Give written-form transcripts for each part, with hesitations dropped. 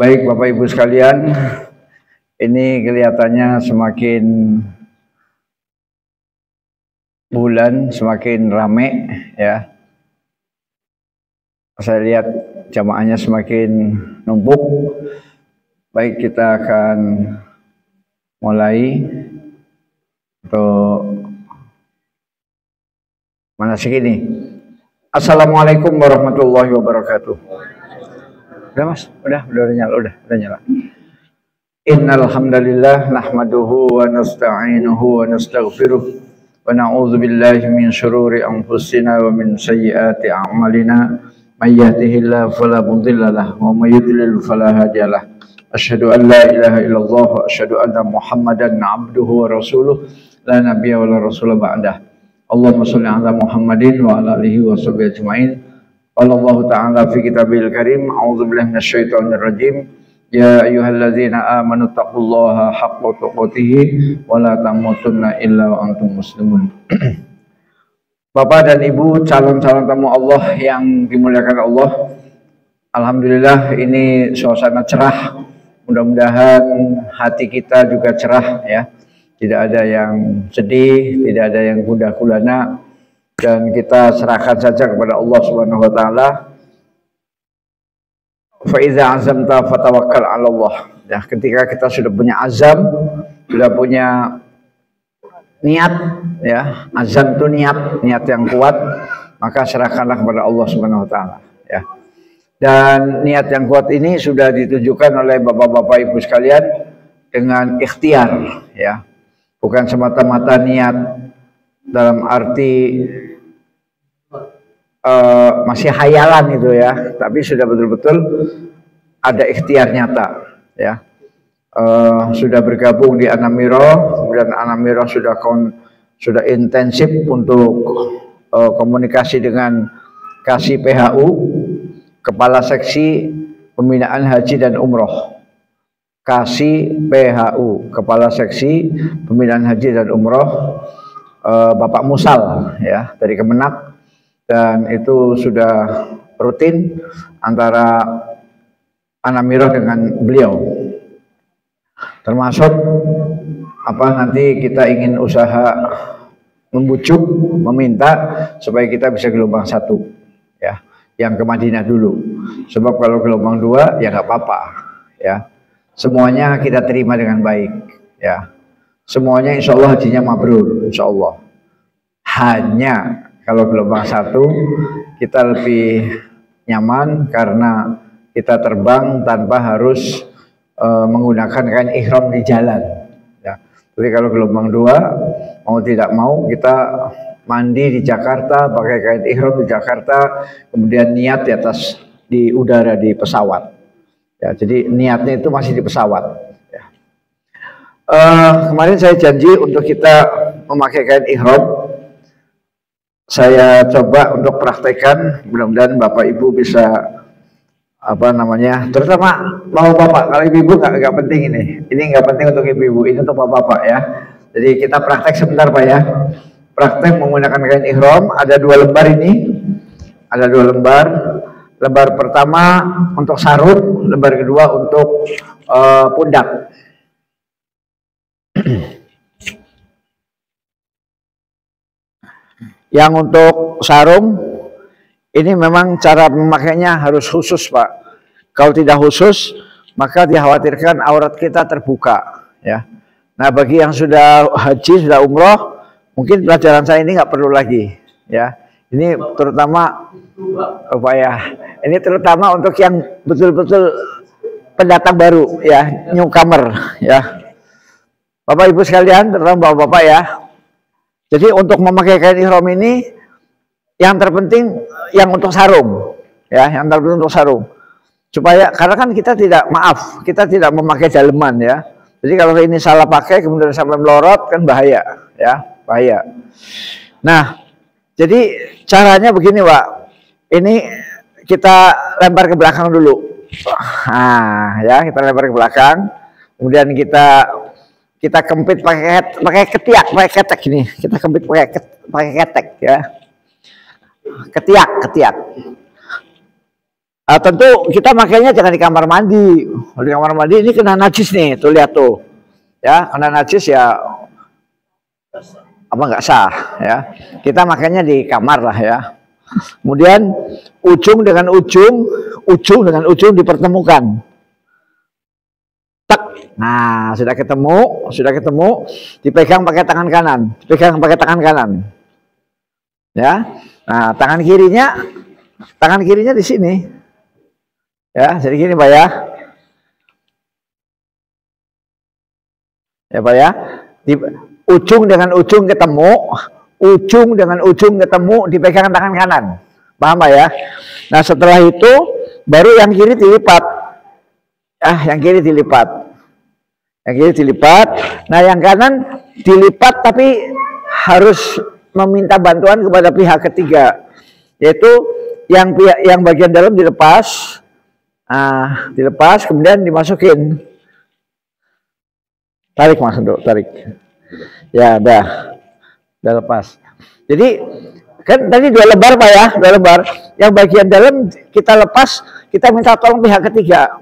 Baik Bapak Ibu sekalian, ini kelihatannya semakin bulan semakin rame ya. Saya lihat jamaahnya semakin numpuk. Baik, kita akan mulai untuk manasik ini. Assalamualaikum warahmatullahi wabarakatuh. Udah Mas, udah nyala. Innal hamdalillah nahmaduhu wa nasta'inuhu wa nastaghfiruh wa na'udzu billahi min syururi anfusina wa min sayyiati a'malina may yahdihillahu fala mudhillalah wa may yudlil fala hadiyalah. Asyhadu an la ilaha illallah wa asyhadu anna Muhammadan 'abduhu wa rasuluh la nabiyya wa la rasula ba'dah. Allahumma shalli ala Muhammadin wa ala alihi wa sahbihi ajmain. Wallahu ta'ala fi kitabil karim, a'udzubillahi minasyaitonir rajim. Ya ayyuhalladzina amanu taqullaha haqqa tuqatih wa la tamutunna illa wa antum muslimun. Bapak dan Ibu calon-calon tamu Allah yang dimuliakan Allah, alhamdulillah ini suasana cerah. Mudah-mudahan hati kita juga cerah ya. Tidak ada yang sedih, tidak ada yang gundah gulana, dan kita serahkan saja kepada Allah Subhanahu wa taala. Fa iza azamta fatawakkal 'ala Allah. Ya, ketika kita sudah punya azam, sudah punya niat ya, azam itu niat yang kuat, maka serahkanlah kepada Allah Subhanahu wa taala ya. Dan niat yang kuat ini sudah ditunjukkan oleh Bapak-bapak Ibu sekalian dengan ikhtiar ya. Bukan semata-mata niat dalam arti masih hayalan itu ya, tapi sudah betul-betul ada ikhtiar nyata ya. Sudah bergabung di Anamiro, kemudian Anamiro sudah intensif untuk komunikasi dengan Kasih PHU, Kepala Seksi Pembinaan Haji dan Umroh. Kasih PHU, Kepala Seksi Pembinaan Haji dan Umroh, Bapak Musal ya dari Kemenak, dan itu sudah rutin antara Anamiro dengan beliau. Termasuk nanti kita ingin usaha membujuk, meminta supaya kita bisa gelombang 1 ya, yang ke Madinah dulu. Sebab kalau gelombang 2 ya nggak apa-apa ya. Semuanya kita terima dengan baik ya. Semuanya insya Allah hajinya mabrur, insya Allah. Hanya kalau gelombang 1 kita lebih nyaman karena kita terbang tanpa harus menggunakan kain ihram di jalan ya. Tapi kalau gelombang 2 mau tidak mau kita mandi di Jakarta, pakai kain ihram di Jakarta, kemudian niat di udara di pesawat. Ya, jadi niatnya itu masih di pesawat. Ya. Kemarin saya janji untuk kita memakai kain ihram. Saya coba untuk praktekkan. Mudah-mudahan Bapak Ibu bisa terutama mau Bapak. Kalau Ibu nggak penting ini. Ini nggak penting untuk Ibu. Ini untuk Bapak ya. Jadi kita praktek sebentar Pak ya. Praktek menggunakan kain ihram. Ada 2 lembar ini. Ada 2 lembar. Lembar pertama untuk sarung, lembar kedua untuk pundak. Yang untuk sarung ini memang cara memakainya harus khusus Pak. Kalau tidak khusus maka dikhawatirkan aurat kita terbuka ya. Nah bagi yang sudah haji, sudah umroh, mungkin pelajaran saya ini nggak perlu lagi ya. Ini terutama ini terutama untuk yang betul-betul pendatang baru ya, newcomer ya. Bapak Ibu sekalian, terutama Bapak-bapak ya. Jadi untuk memakai kain ihram ini yang terpenting yang untuk sarung ya, yang terpenting untuk sarung. Supaya karena kan kita tidak memakai daleman ya. Jadi kalau ini salah pakai kemudian sampai melorot kan bahaya ya, bahaya. Nah, jadi caranya begini Pak, ini kita lempar ke belakang dulu. Nah, ya kita lempar ke belakang, kemudian kita kempit pakai ketiak, pakai ketek ini. Kita kempit pakai ketek ya. Ketiak. Tentu kita makanya jangan di kamar mandi. Di kamar mandi ini kena najis nih, tuh lihat tuh. Ya, kena najis ya apa nggak sah ya. Kita makanya di kamar lah ya. Kemudian ujung dengan ujung dipertemukan. Tak. Nah, sudah ketemu, dipegang pakai tangan kanan. Ya. Nah, tangan kirinya di sini. Ya, jadi gini Pak ya. Ya Pak ya. Di ujung dengan ujung ketemu, dipegang tangan kanan. Paham Pak ya? Nah, setelah itu baru yang kiri dilipat. Yang kiri dilipat. Nah, yang kanan dilipat tapi harus meminta bantuan kepada pihak ketiga. Yaitu yang bagian dalam dilepas. Dilepas kemudian dimasukin. Tarik Mas untuk tarik. Ya, udah lepas. Jadi kan tadi 2 lembar Pak ya, 2 lembar. Yang bagian dalam kita lepas, kita minta tolong pihak ketiga.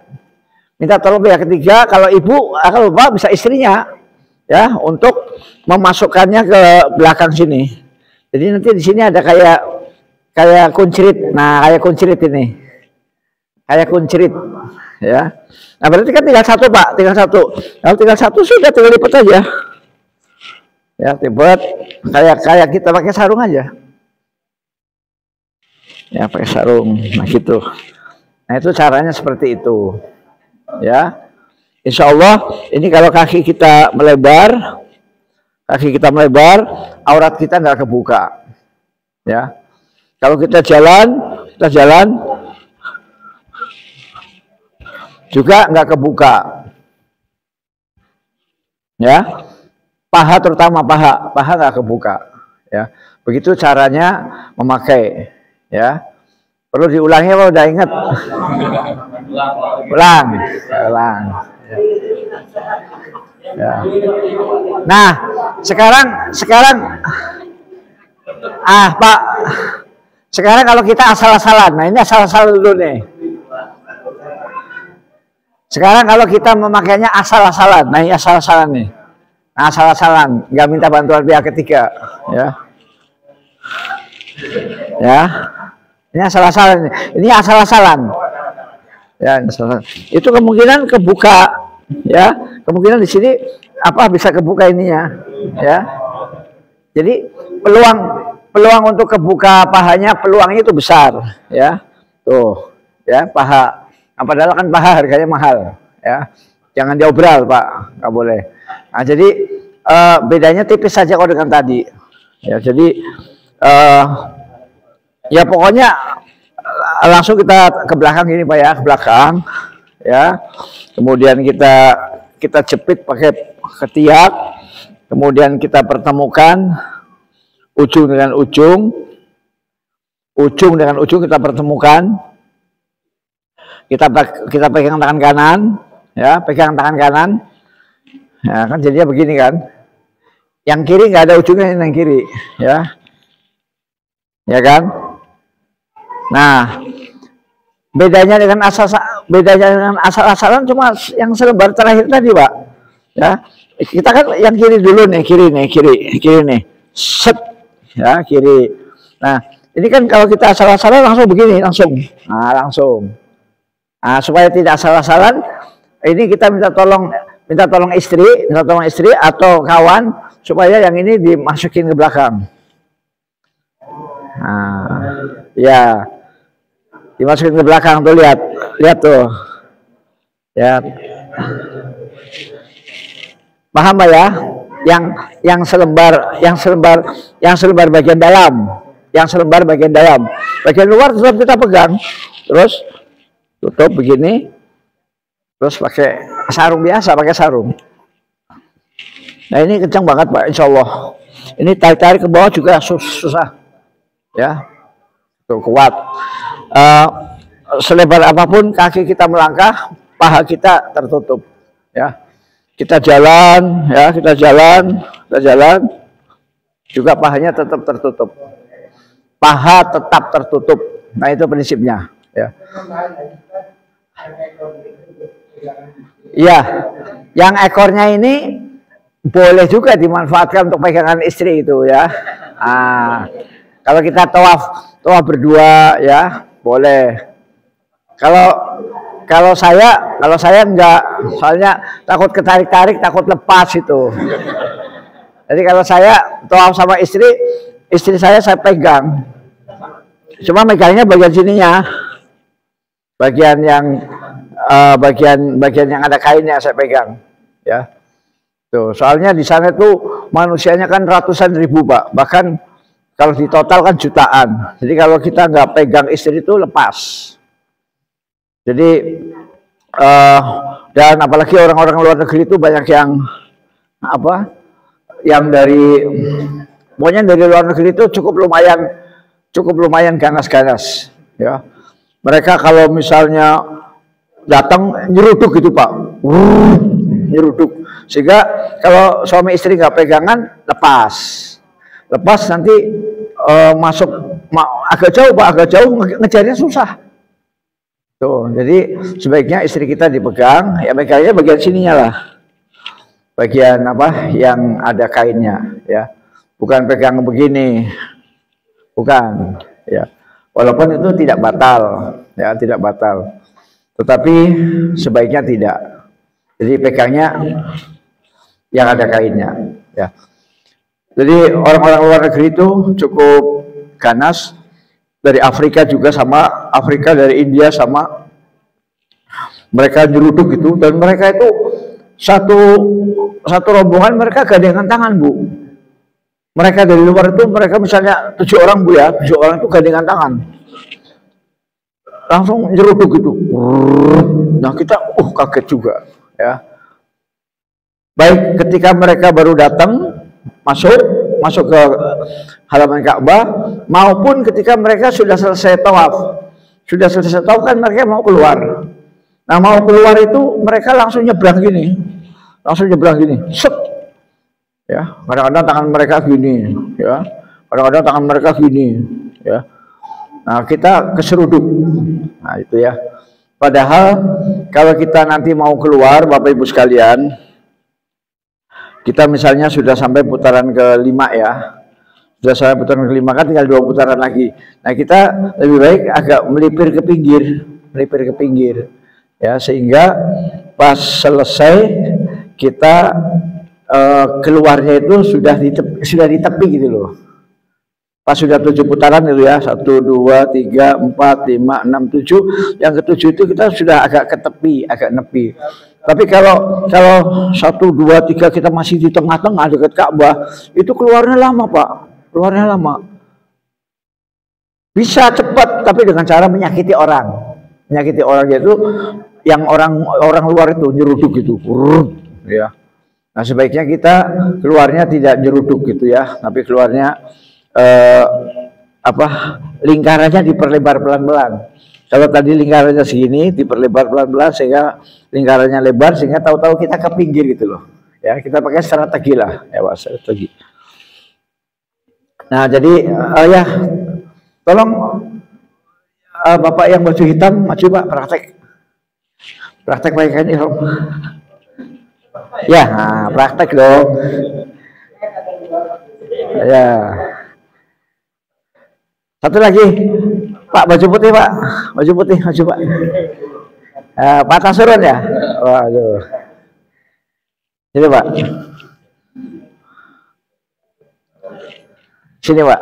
Kalau ibu, kalau bapak bisa istrinya ya untuk memasukkannya ke belakang sini. Jadi nanti di sini ada kayak kuncrit. Nah, kayak kuncrit ini. Kayak kuncrit ya. Nah, berarti kan tinggal 1 Pak, tinggal 1. Kalau tinggal 1 sudah tinggal lipat aja. Ya, lipat kayak kita pakai sarung aja. Ya, pakai sarung. Nah, gitu. Nah, itu caranya seperti itu. Ya. Insya Allah ini kalau kaki kita melebar, aurat kita nggak kebuka. Ya. Kalau kita jalan juga nggak kebuka. Ya. Paha terutama paha nggak kebuka. Ya. Begitu caranya memakai. Ya. Perlu diulangi apa udah ingat? Ulang. Ya. Nah, sekarang Pak, sekarang kalau kita asal-asalan, nah ini asal-asalan dulu nih. Sekarang kalau kita memakainya asal-asalan, nah ini asal-asalan nih. Nah, asal-asalan, nggak minta bantuan pihak ketiga, ya. Ya. Ini asal-asalan. Ya, asal-asalan. Itu kemungkinan kebuka, ya. Kemungkinan di sini bisa kebuka ininya, ya. Jadi peluang untuk kebuka pahanya, peluangnya itu besar, ya. Tuh, ya, paha. Padahal kan paha harganya mahal, ya. Jangan diobral, Pak, nggak boleh. Nah, jadi bedanya tipis saja kalau dengan tadi. Ya, jadi ya pokoknya langsung kita ke belakang ini Pak ya, ke belakang, ya. Kemudian kita jepit pakai ketiak, kemudian kita pertemukan ujung dengan ujung kita pertemukan. Kita pegang tangan kanan, ya, pegang tangan kanan. Ya, kan jadinya begini kan. Yang kiri nggak ada ujungnya, yang kiri, ya. Ya kan? Nah, bedanya dengan asal-asalan cuma yang selembar terakhir tadi, Pak. Ya. Kita kan yang kiri dulu nih, kiri nih. Set, ya, kiri. Nah, ini kan kalau kita asal-asalan langsung begini, langsung. Nah, supaya tidak asal-asalan, ini kita minta tolong istri atau kawan supaya yang ini dimasukin ke belakang. Nah, ya, dimasukin ke belakang tuh, lihat tuh, ya, paham Pak ya? Yang selembar bagian dalam, bagian luar tetap kita pegang, terus tutup begini, terus pakai sarung biasa, Nah, ini kencang banget Pak, insya Allah. Ini tarik ke bawah juga susah, ya, tuh kuat. Selebar apapun kaki kita melangkah, paha kita tertutup, ya. Kita jalan, juga pahanya tetap tertutup. Paha tetap tertutup. Nah, itu prinsipnya, Ya. Iya, yang ekornya ini boleh juga dimanfaatkan untuk pegangan istri itu ya. Kalau kita tawaf berdua ya boleh. Kalau saya enggak, soalnya takut ketarik-tarik, takut lepas itu. Jadi kalau saya tawaf sama istri saya pegang. Cuma megangnya bagian sininya, bagian yang bagian yang ada kainnya saya pegang, ya. Tuh, soalnya di sana tuh manusianya kan ratusan ribu, Pak. Bahkan kalau di total kan jutaan. Jadi kalau kita nggak pegang istri itu lepas. Jadi dan apalagi orang-orang luar negeri itu banyak yang pokoknya dari luar negeri itu cukup lumayan ganas-ganas, ya. Mereka kalau misalnya datang nyeruduk gitu, Pak, nyeruduk, sehingga kalau suami istri nggak pegangan lepas nanti masuk agak jauh, Pak, agak jauh, ngejarnya susah. Tuh, jadi sebaiknya istri kita dipegang, ya megangnya bagian sininya lah, bagian yang ada kainnya, ya, bukan pegang begini, bukan, ya. Walaupun itu tidak batal, ya, tidak batal. Tetapi sebaiknya tidak. Jadi pegangnya yang ada kainnya, ya. Jadi orang-orang luar negeri itu cukup ganas. Dari Afrika juga sama, Afrika dari India sama. Mereka nyeruduk gitu, dan mereka itu satu rombongan mereka gandengan tangan, Bu. Mereka dari luar itu, mereka misalnya 7 orang, Bu, ya, 7 orang itu gandengan tangan. Langsung nyeruduk gitu. Nah, kita kaget juga, ya. Baik ketika mereka baru datang masuk ke halaman Ka'bah, maupun ketika mereka sudah selesai tawaf. Sudah selesai tawaf kan mereka mau keluar. Nah, mau keluar itu mereka langsung nyebrang gini. Set. Ya, kadang-kadang tangan mereka gini, ya. Kadang-kadang tangan mereka gini, ya. Nah, kita keseruduk. Nah, itu ya. Padahal kalau kita nanti mau keluar, Bapak Ibu sekalian, kita misalnya sudah sampai putaran ke-5, ya. Sudah sampai putaran ke-5 kan tinggal 2 putaran lagi. Nah, kita lebih baik agak melipir ke pinggir. Ya, sehingga pas selesai kita keluarnya itu sudah di tepi gitu loh. Pas sudah 7 putaran itu ya, 1, 2, 3, 4, 5, 6, 7. Yang ke-7 itu kita sudah agak ke tepi, agak nepi. Tapi kalau 1, 2, 3 kita masih di tengah-tengah dekat Ka'bah, itu keluarnya lama, Pak. Keluarnya lama. Bisa cepat, tapi dengan cara menyakiti orang. Menyakiti orang itu yang orang luar itu nyeruduk gitu. Ya. Nah, sebaiknya kita keluarnya tidak nyeruduk gitu ya, tapi keluarnya lingkarannya diperlebar pelan-pelan. Kalau tadi lingkarannya segini, diperlebar pelan-pelan sehingga lingkarannya lebar, sehingga tahu-tahu kita ke pinggir gitu loh. Ya, kita pakai strategi lah, ya, Pak, strategi. Nah, jadi ya, tolong Bapak yang baju hitam maju, Pak, praktek pakai kain ihram. Ya, nah, praktek dong. Ya. Satu lagi, Pak, baju putih, Pak, baju putih, maju, Pak. Patah surun ya. Waduh. Sini, Pak. Sini, Pak.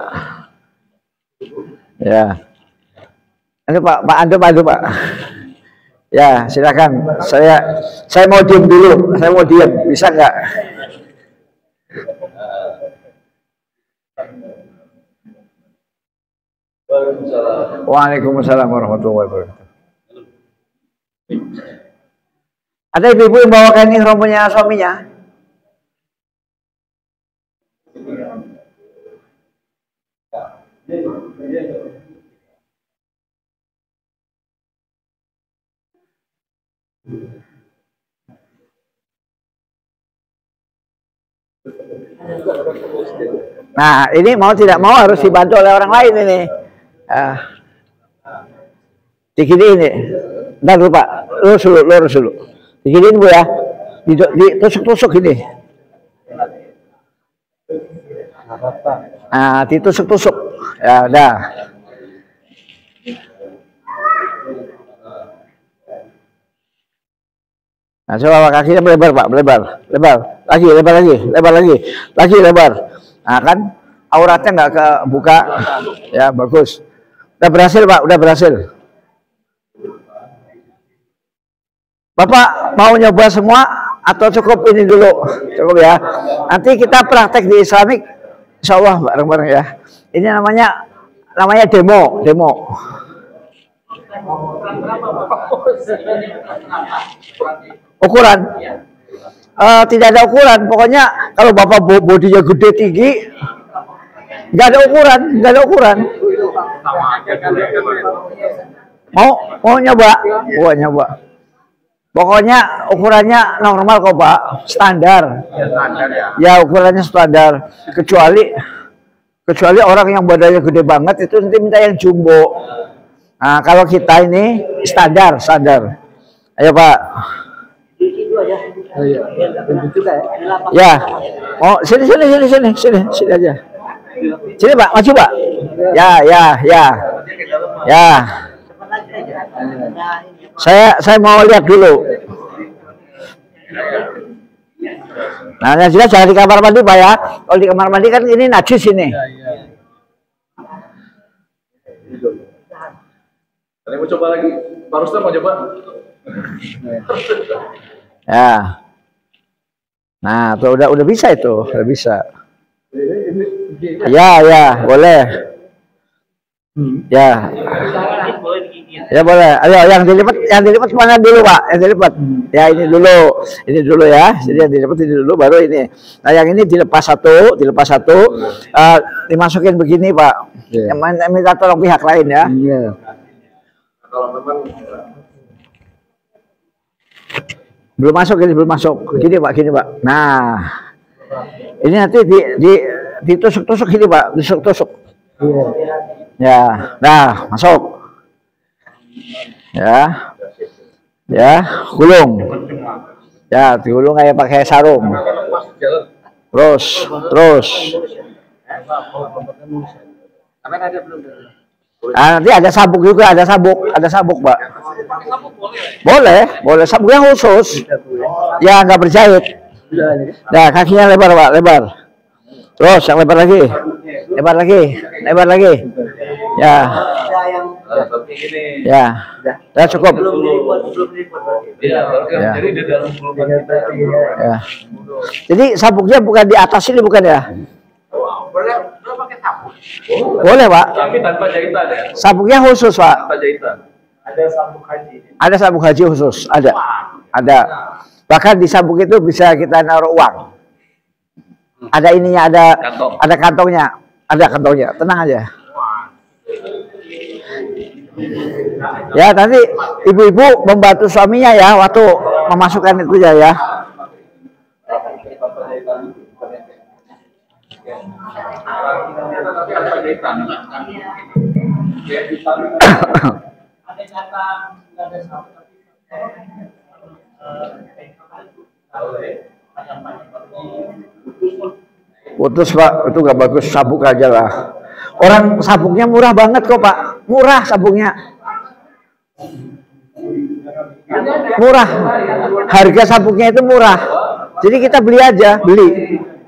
Ya. Ini Pak Ando, Pak. Ya, silakan. Saya mau diam dulu. Saya mau diam. Bisa nggak? Waalaikumsalam warahmatullahi wabarakatuh. Ada ibu-ibu yang bawa kain ihram punya suaminya? Nah, ini mau tidak mau harus dibantu oleh orang lain ini. Diginiin nih. Ntar dulu Pak, lurus dulu. Diginiin Bu ya. Ditusuk-tusuk gini. Nah, ditusuk-tusuk. Ya, udah. Nah, coba kakinya melebar Pak, melebar. Lagi lebar. Nah, kan auratnya nggak kebuka. Ya, bagus. Udah berhasil Pak, udah berhasil. Bapak mau nyoba semua atau cukup ini dulu? Cukup ya. Nanti kita praktek di Islamik, insya Allah bareng-bareng ya. Ini namanya demo. Ukuran? Tidak ada ukuran. Pokoknya kalau Bapak bodinya gede tinggi, nggak ada ukuran. Mau nyoba? Nyoba. Pokoknya ukurannya normal kok Pak, standar. Ya ukurannya standar. Kecuali orang yang badannya gede banget itu nanti minta yang jumbo. Nah kalau kita ini standar. Ayo Pak. Ya. Oh sini aja. Sini Pak, maju Pak. Ya. Saya mau lihat dulu. Nah, jelas jangan di kamar mandi Pak ya. Kalau di kamar mandi kan ini najis ini. Ada mau coba lagi? Pak Rustam mau coba? Ya. Nah, tuh udah bisa itu, udah bisa. Ya, boleh. Ya. Ya boleh. Ayo yang dilipat mana dulu Pak? Yang dilipat. Ya ini dulu ya. Jadi yang dilipat ini dulu baru ini. Nah yang ini dilepas satu. Dimasukin begini Pak. Yang minta tolong pihak lain ya. Iya. Belum masuk. Gini Pak. Nah. Ini nanti ditusuk-tusuk gini Pak, ditusuk-tusuk. Ya. Nah, masuk. Ya, gulung. Ya, digulung kayak pakai sarung. Terus. Nanti ada sabuk juga, ada sabuk Pak. Boleh, sabuknya khusus. Ya, nggak berjahit. Nah, kakinya lebar Pak, lebar. Terus yang lebar lagi. Ya, cukup. Ya. Jadi sabuknya bukan di atas ini bukan ya? Boleh pakai sabuk. Boleh Pak. Tapi tanpa jahitan ya? Sabuknya khusus Pak. Tanpa jahitan. Ada sabuk haji. Ada sabuk haji khusus, ada. Bahkan di sabuk itu bisa kita naruh uang. Ada ininya, ada kantongnya. Tenang aja. Ya, nanti ibu-ibu membantu suaminya ya waktu memasukkan itu ya. Putus Pak, itu gak bagus, sabuk aja lah. Orang sabuknya murah banget kok Pak, murah sabuknya. Murah, harga sabuknya itu murah. Jadi kita beli aja,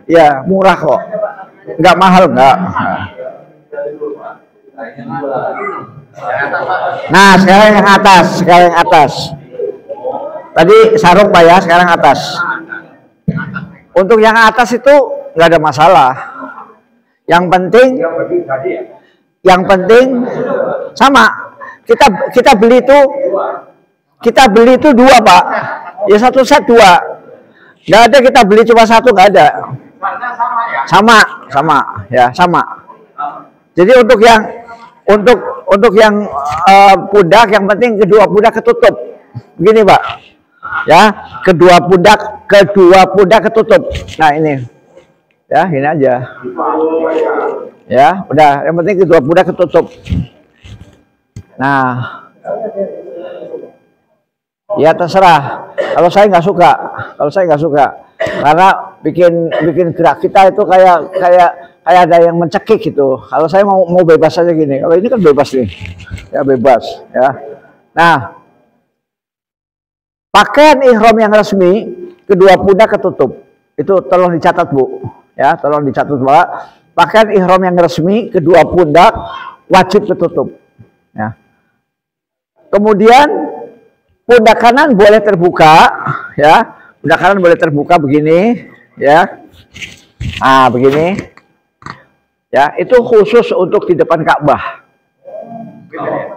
ya murah kok, nggak mahal nggak. Nah sekarang yang atas, Tadi sarung Pak ya, sekarang atas. Untuk yang atas itu nggak ada masalah. Yang penting sama. Kita beli itu dua Pak. Ya satu set dua. Nggak ada kita beli cuma satu, nggak ada. Sama. Jadi untuk yang pundak, yang penting kedua pundak ketutup. Begini Pak. Ya, kedua pundak ketutup. Nah ini. Ya, ini aja. Ya, udah. Yang penting kedua pundak ketutup. Nah, Ya terserah. Kalau saya nggak suka, karena bikin gerak kita itu kayak ada yang mencekik gitu. Kalau saya mau bebas aja gini. Kalau ini kan bebas nih, ya bebas ya. Nah, pakaian ihram yang resmi kedua pundak ketutup. Itu tolong dicatat Bu, ya tolong dicatat Pak. Pakaian ihram yang resmi kedua pundak wajib ketutup. Ya. Kemudian pundak kanan boleh terbuka, ya. Pundak kanan boleh terbuka begini, ya. Ah, begini. Ya, itu khusus untuk di depan Ka'bah.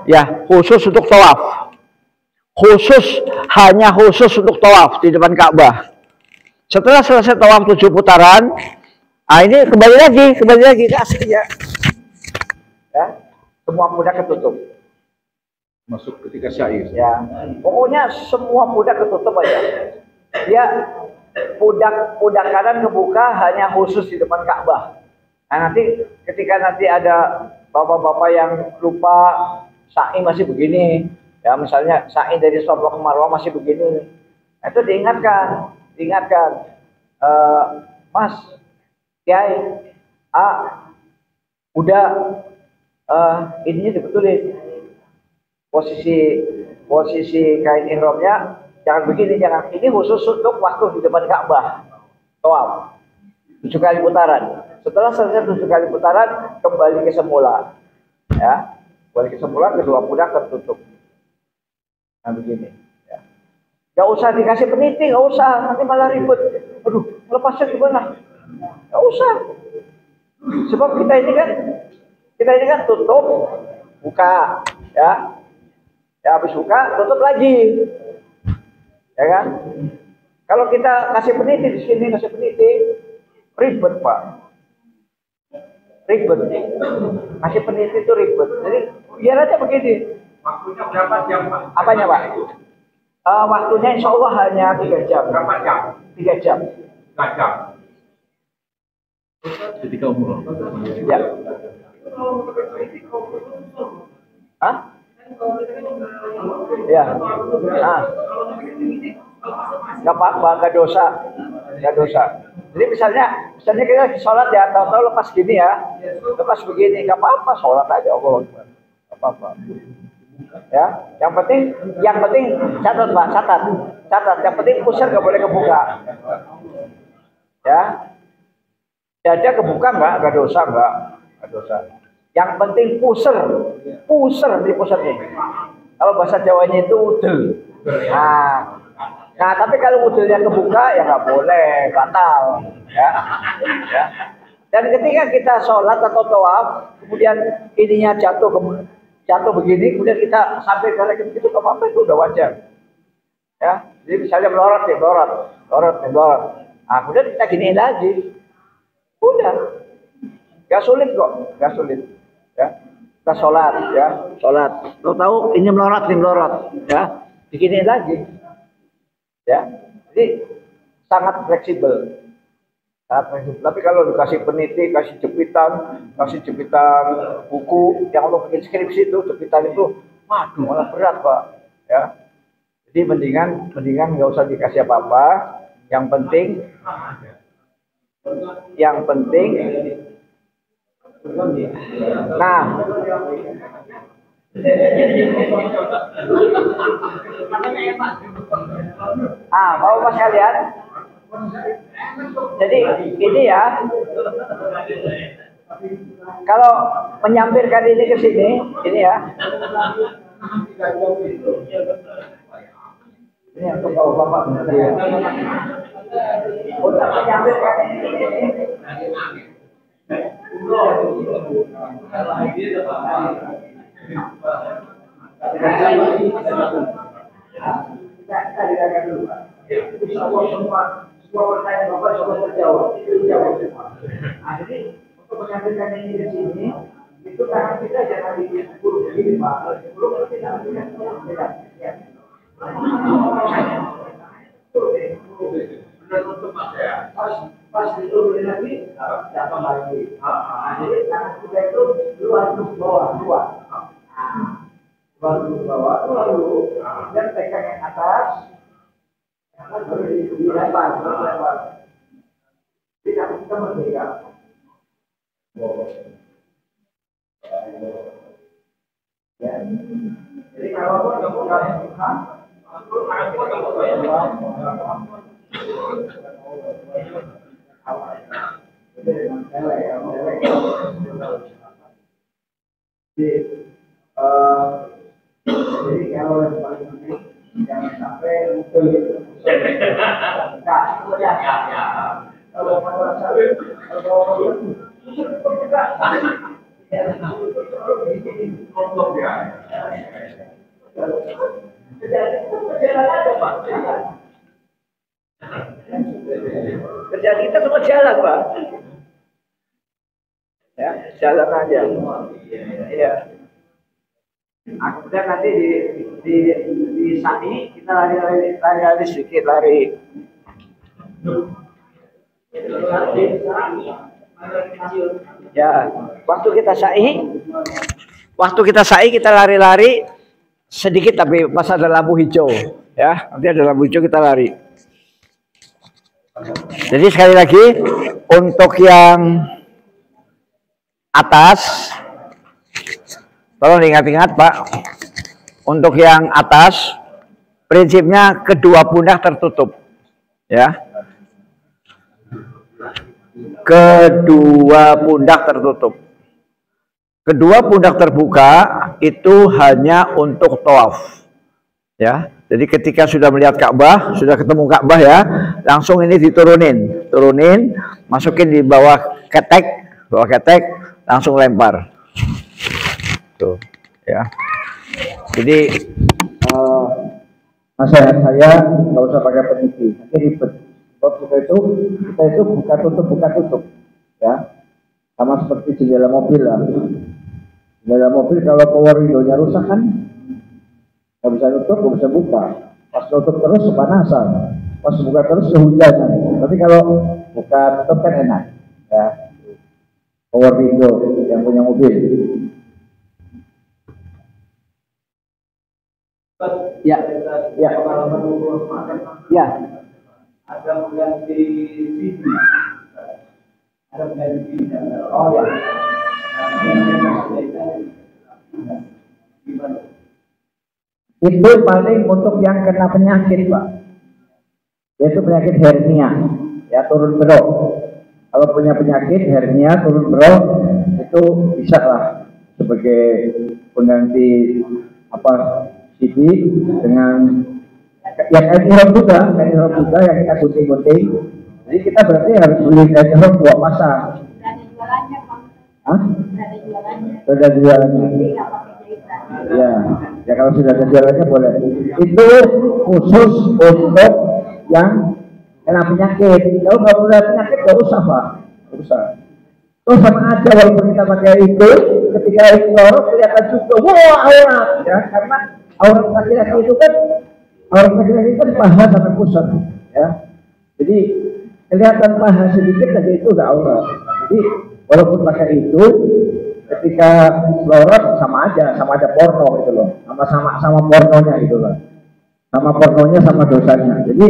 Ya, khusus untuk tawaf. Hanya khusus untuk tawaf di depan Ka'bah. Setelah selesai tawaf 7 putaran, ini kembali lagi ke aslinya. Ya, semua pundak ketutup. Masuk ketika syair. Ya, pokoknya semua pundak ketutup aja. Dia pundak kanan kebuka hanya khusus di depan Ka'bah. Nah, nanti ketika ada bapak-bapak yang lupa sa'i masih begini, ya misalnya sa'i dari Safa ke Marwah masih begini, nah, itu diingatkan, Mas, Kiai, udah ininya dibetulin. Posisi kain ihramnya jangan begini, jangan. Ini khusus untuk waktu di depan Ka'bah. Tawaf 7 kali putaran. Setelah selesai 7 kali putaran, kembali ke semula. Ya, kembali ke semula, kedua pundak tertutup. Nah begini. Ya. Gak usah dikasih peniti, gak usah. Nanti malah ribet. Aduh, lepasnya gimana? Gak usah. Sebab kita ini kan tutup, buka, ya. Ya habis buka, tutup lagi. Ya kan? Kalau kita kasih peniti di sini, ribet, Pak. Ribet. Kasih peniti itu ribet. Jadi biar aja begini. Waktunya berapa jam, Pak? Apanya, Pak? Waktunya insya Allah hanya 3 jam. Berapa jam? 3 jam. 3 jam. Ketika umroh. Ya. Hah? Ya. Nggak apa-apa, nggak dosa. Jadi misalnya kita lagi sholat ya, tahu-tahu lepas gini ya, lepas begini, nggak apa-apa, sholat aja, Allah, nggak apa-apa. Ya, yang penting catat Pak, catat. Yang penting pusar nggak boleh kebuka. Ya, dada kebuka nggak dosa, nggak dosa. Yang penting pusar di pusar nih. Kalau bahasa Jawanya itu udel. Nah, tapi kalau udelnya kebuka ya nggak boleh, batal. Ya. Dan ketika kita sholat atau tawaf, kemudian ininya jatuh begini, kemudian kita sampai ke leher itu apa itu udah wajar. Ya, jadi misalnya melorot. Nah, kemudian kita giniin lagi, udah, nggak sulit kok, ya. Kita sholat, tahu ini melorot, ya, beginiin lagi, ya. Jadi sangat fleksibel. Tapi kalau dikasih peniti, kasih jepitan buku yang untuk bikin skripsi itu, jepitan itu, waduh malah berat Pak, ya. Jadi mendingan nggak usah dikasih apa-apa. Yang penting, nah, Bapak sekalian. Jadi ini ya, kalau menyampirkan ini ke sini, ini ya. Ini untuk Bapak. Untuk menyampirkan ini. Kita dengarkan dulu Pak. Semua pertanyaan Bapak sudah terjawab. Nah, jadi untuk menyampaikan ini di sini, itu karena kita jangan bikin buruk begini Pak. Buruk tidak tidak. Pas diturunin lagi, jatuh lagi. Jadi tangan kita itu luar bawah. Baru bawah, lalu dan pegang yang atas, baru dilempar. Tidak kita merdeka. Ya. Jadi kalau kamu kalian Tuhan, jadi kalau yang paling penting jangan sampai muncul itu. Kalau merasa kerjaan kita semua jalan, Pak. Ya, jalan aja. Iya. Kemudian nanti di sa'i kita lari sedikit lari. Ya, waktu kita sa'i kita lari-lari sedikit tapi pas ada lampu hijau, ya. Nanti ada lampu hijau kita lari. Jadi sekali lagi untuk yang atas, tolong diingat-ingat Pak. Untuk yang atas, prinsipnya kedua pundak tertutup, ya. Kedua pundak tertutup. Kedua pundak terbuka itu hanya untuk tawaf, ya. Jadi ketika sudah melihat Ka'bah, sudah ketemu Ka'bah ya, langsung ini turunin, masukin di bawah ketek, langsung lempar. Tuh, ya. Jadi nasihat saya nggak usah pakai peniti, nanti ribet. Kalau kita itu buka tutup, ya. Sama seperti jendela mobil lah. Jendela mobil kalau power window-nya rusak kan, nggak bisa tutup, nggak bisa buka. Pas tutup terus kepanasan, pas buka terus kehujanan. Tapi kalau buka tutup kan enak, ya. Power window yang punya mobil. Ya. Ada mengganti CD. Oh ya. Itu paling untuk yang kena penyakit, Pak. Yaitu penyakit hernia, ya, turun berok. Kalau punya penyakit hernia turun berok itu bisa lah sebagai pengganti CD dengan yang kain ihram juga yang kita gunting. Jadi kita berarti harus beli kain ihram 2 pasang. Sudah jualannya. Ya kalau sudah ada jualannya boleh. Itu khusus untuk yang kena penyakit. Kalau nggak punya penyakit nggak usah, Pak. Nggak usah. Terus sama aja walaupun kita pakai itu, ketika itu lorok kelihatan juga, wah aurat, ya, karena aurat laki-laki itu kan paha sampai pusat, ya. Jadi kelihatan paha sedikit saja itu udah aurat. Jadi walaupun pakai itu, ketika lorot sama aja porno gitu loh, sama pornonya gitu loh, sama pornonya sama dosanya. Jadi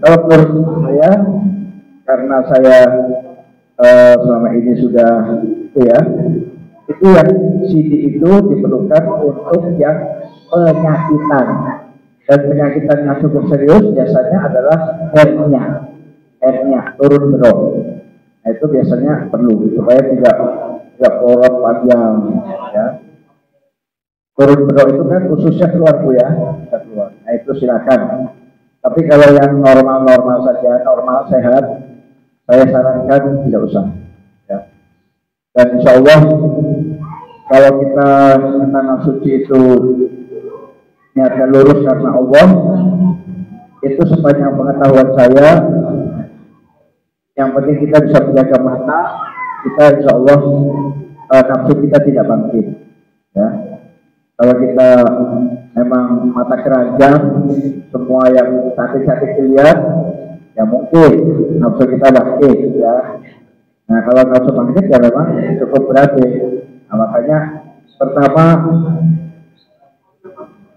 kalau menurut saya, karena saya selama ini sudah itu yang CD itu diperlukan untuk yang penyakitan, dan penyakitan yang cukup serius biasanya adalah hernia turun berok. Nah, itu biasanya perlu supaya tidak porot panjang, ya. Turun berok itu kan khususnya keluar Bu, ya, bisa keluar. Nah itu silakan. Tapi kalau yang normal saja, normal sehat, saya sarankan tidak usah, ya. Dan insya Allah kalau kita tangan suci itu niatnya lurus karena Allah, itu sepanjang pengetahuan saya, yang penting kita bisa menjaga mata kita, insya Allah nafsu kita tidak bangkit, ya. Kalau kita memang mata keranjang, semua yang cantik-cantik dilihat, ya mungkin nafsu kita bangkit, ya. Nah kalau nafsu bangkit ya memang cukup berarti. Nah, makanya pertama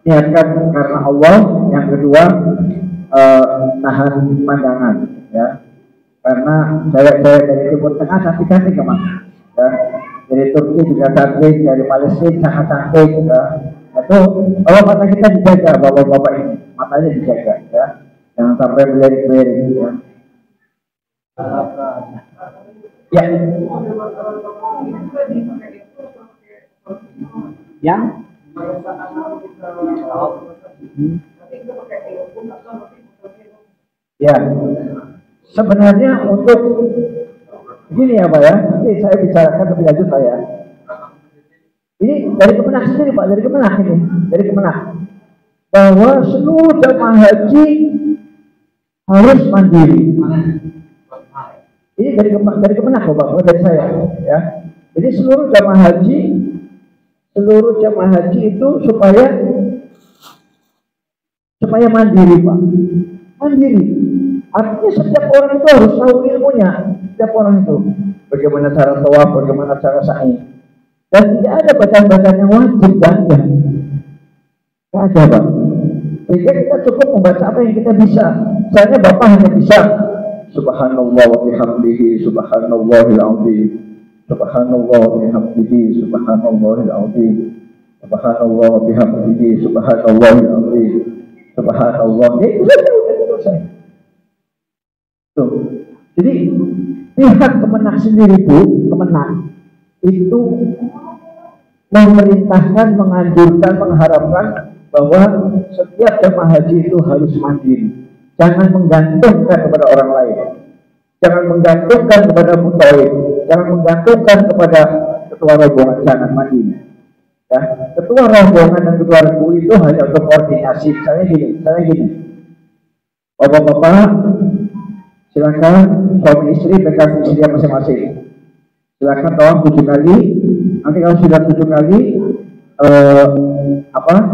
niatkan karena Allah. Yang kedua, tahan pandangan, ya. Karena cewek-cewek dari Timur Tengah cantik-cantik ya, Mas. Ya. Dari Turki juga cantik, dari Palestina sangat cantik, ya. Itu kalau mata kita dijaga, bapak-bapak ini matanya dijaga, ya. Jangan sampai melirik-lirik, ya. Ya. Yang ya, sebenarnya untuk gini ya Pak ya, nanti saya bicarakan lebih lanjut Pak ya. Ini dari Kemenak sendiri Pak, dari Kemenak ini, dari Kemenak, bahwa seluruh jamaah haji harus mandiri. Ini dari Kemenak Pak, bukan dari saya ya. Jadi seluruh jamaah haji itu supaya mandiri Pak, mandiri. Artinya setiap orang itu harus tahu ilmunya, setiap orang itu bagaimana cara tawaf, bagaimana cara sa'i, dan tidak ada bacaan-bacaan yang wajib, tidak ada Pak. Sehingga kita cukup membaca apa yang kita bisa. Misalnya Bapak hanya bisa Subhanallah wa bihamdihi subhanallahil azim, Subhanallah wa bihamdihi subhanallahil azim, Subhanallah wa bihamdihi subhanallahil azim, Subhanallah. Itu saja udah selesai. Tuh. Jadi pihak Kemenak sendiri Kemenak itu memerintahkan, menganjurkan, mengharapkan bahwa setiap jemaah haji itu harus mandiri. Jangan menggantungkan kepada orang lain. Jangan menggantungkan kepada mutawif. Jangan menggantungkan kepada ketua rombongan, jangan mandiri. Ya, ketua rombongan dan ketua regu itu hanya untuk koordinasi. Misalnya gini. Bapak-bapak, silakan suami istri pegang istri masing-masing. Silakan tawaf 7 kali. Nanti kalau sudah 7 kali,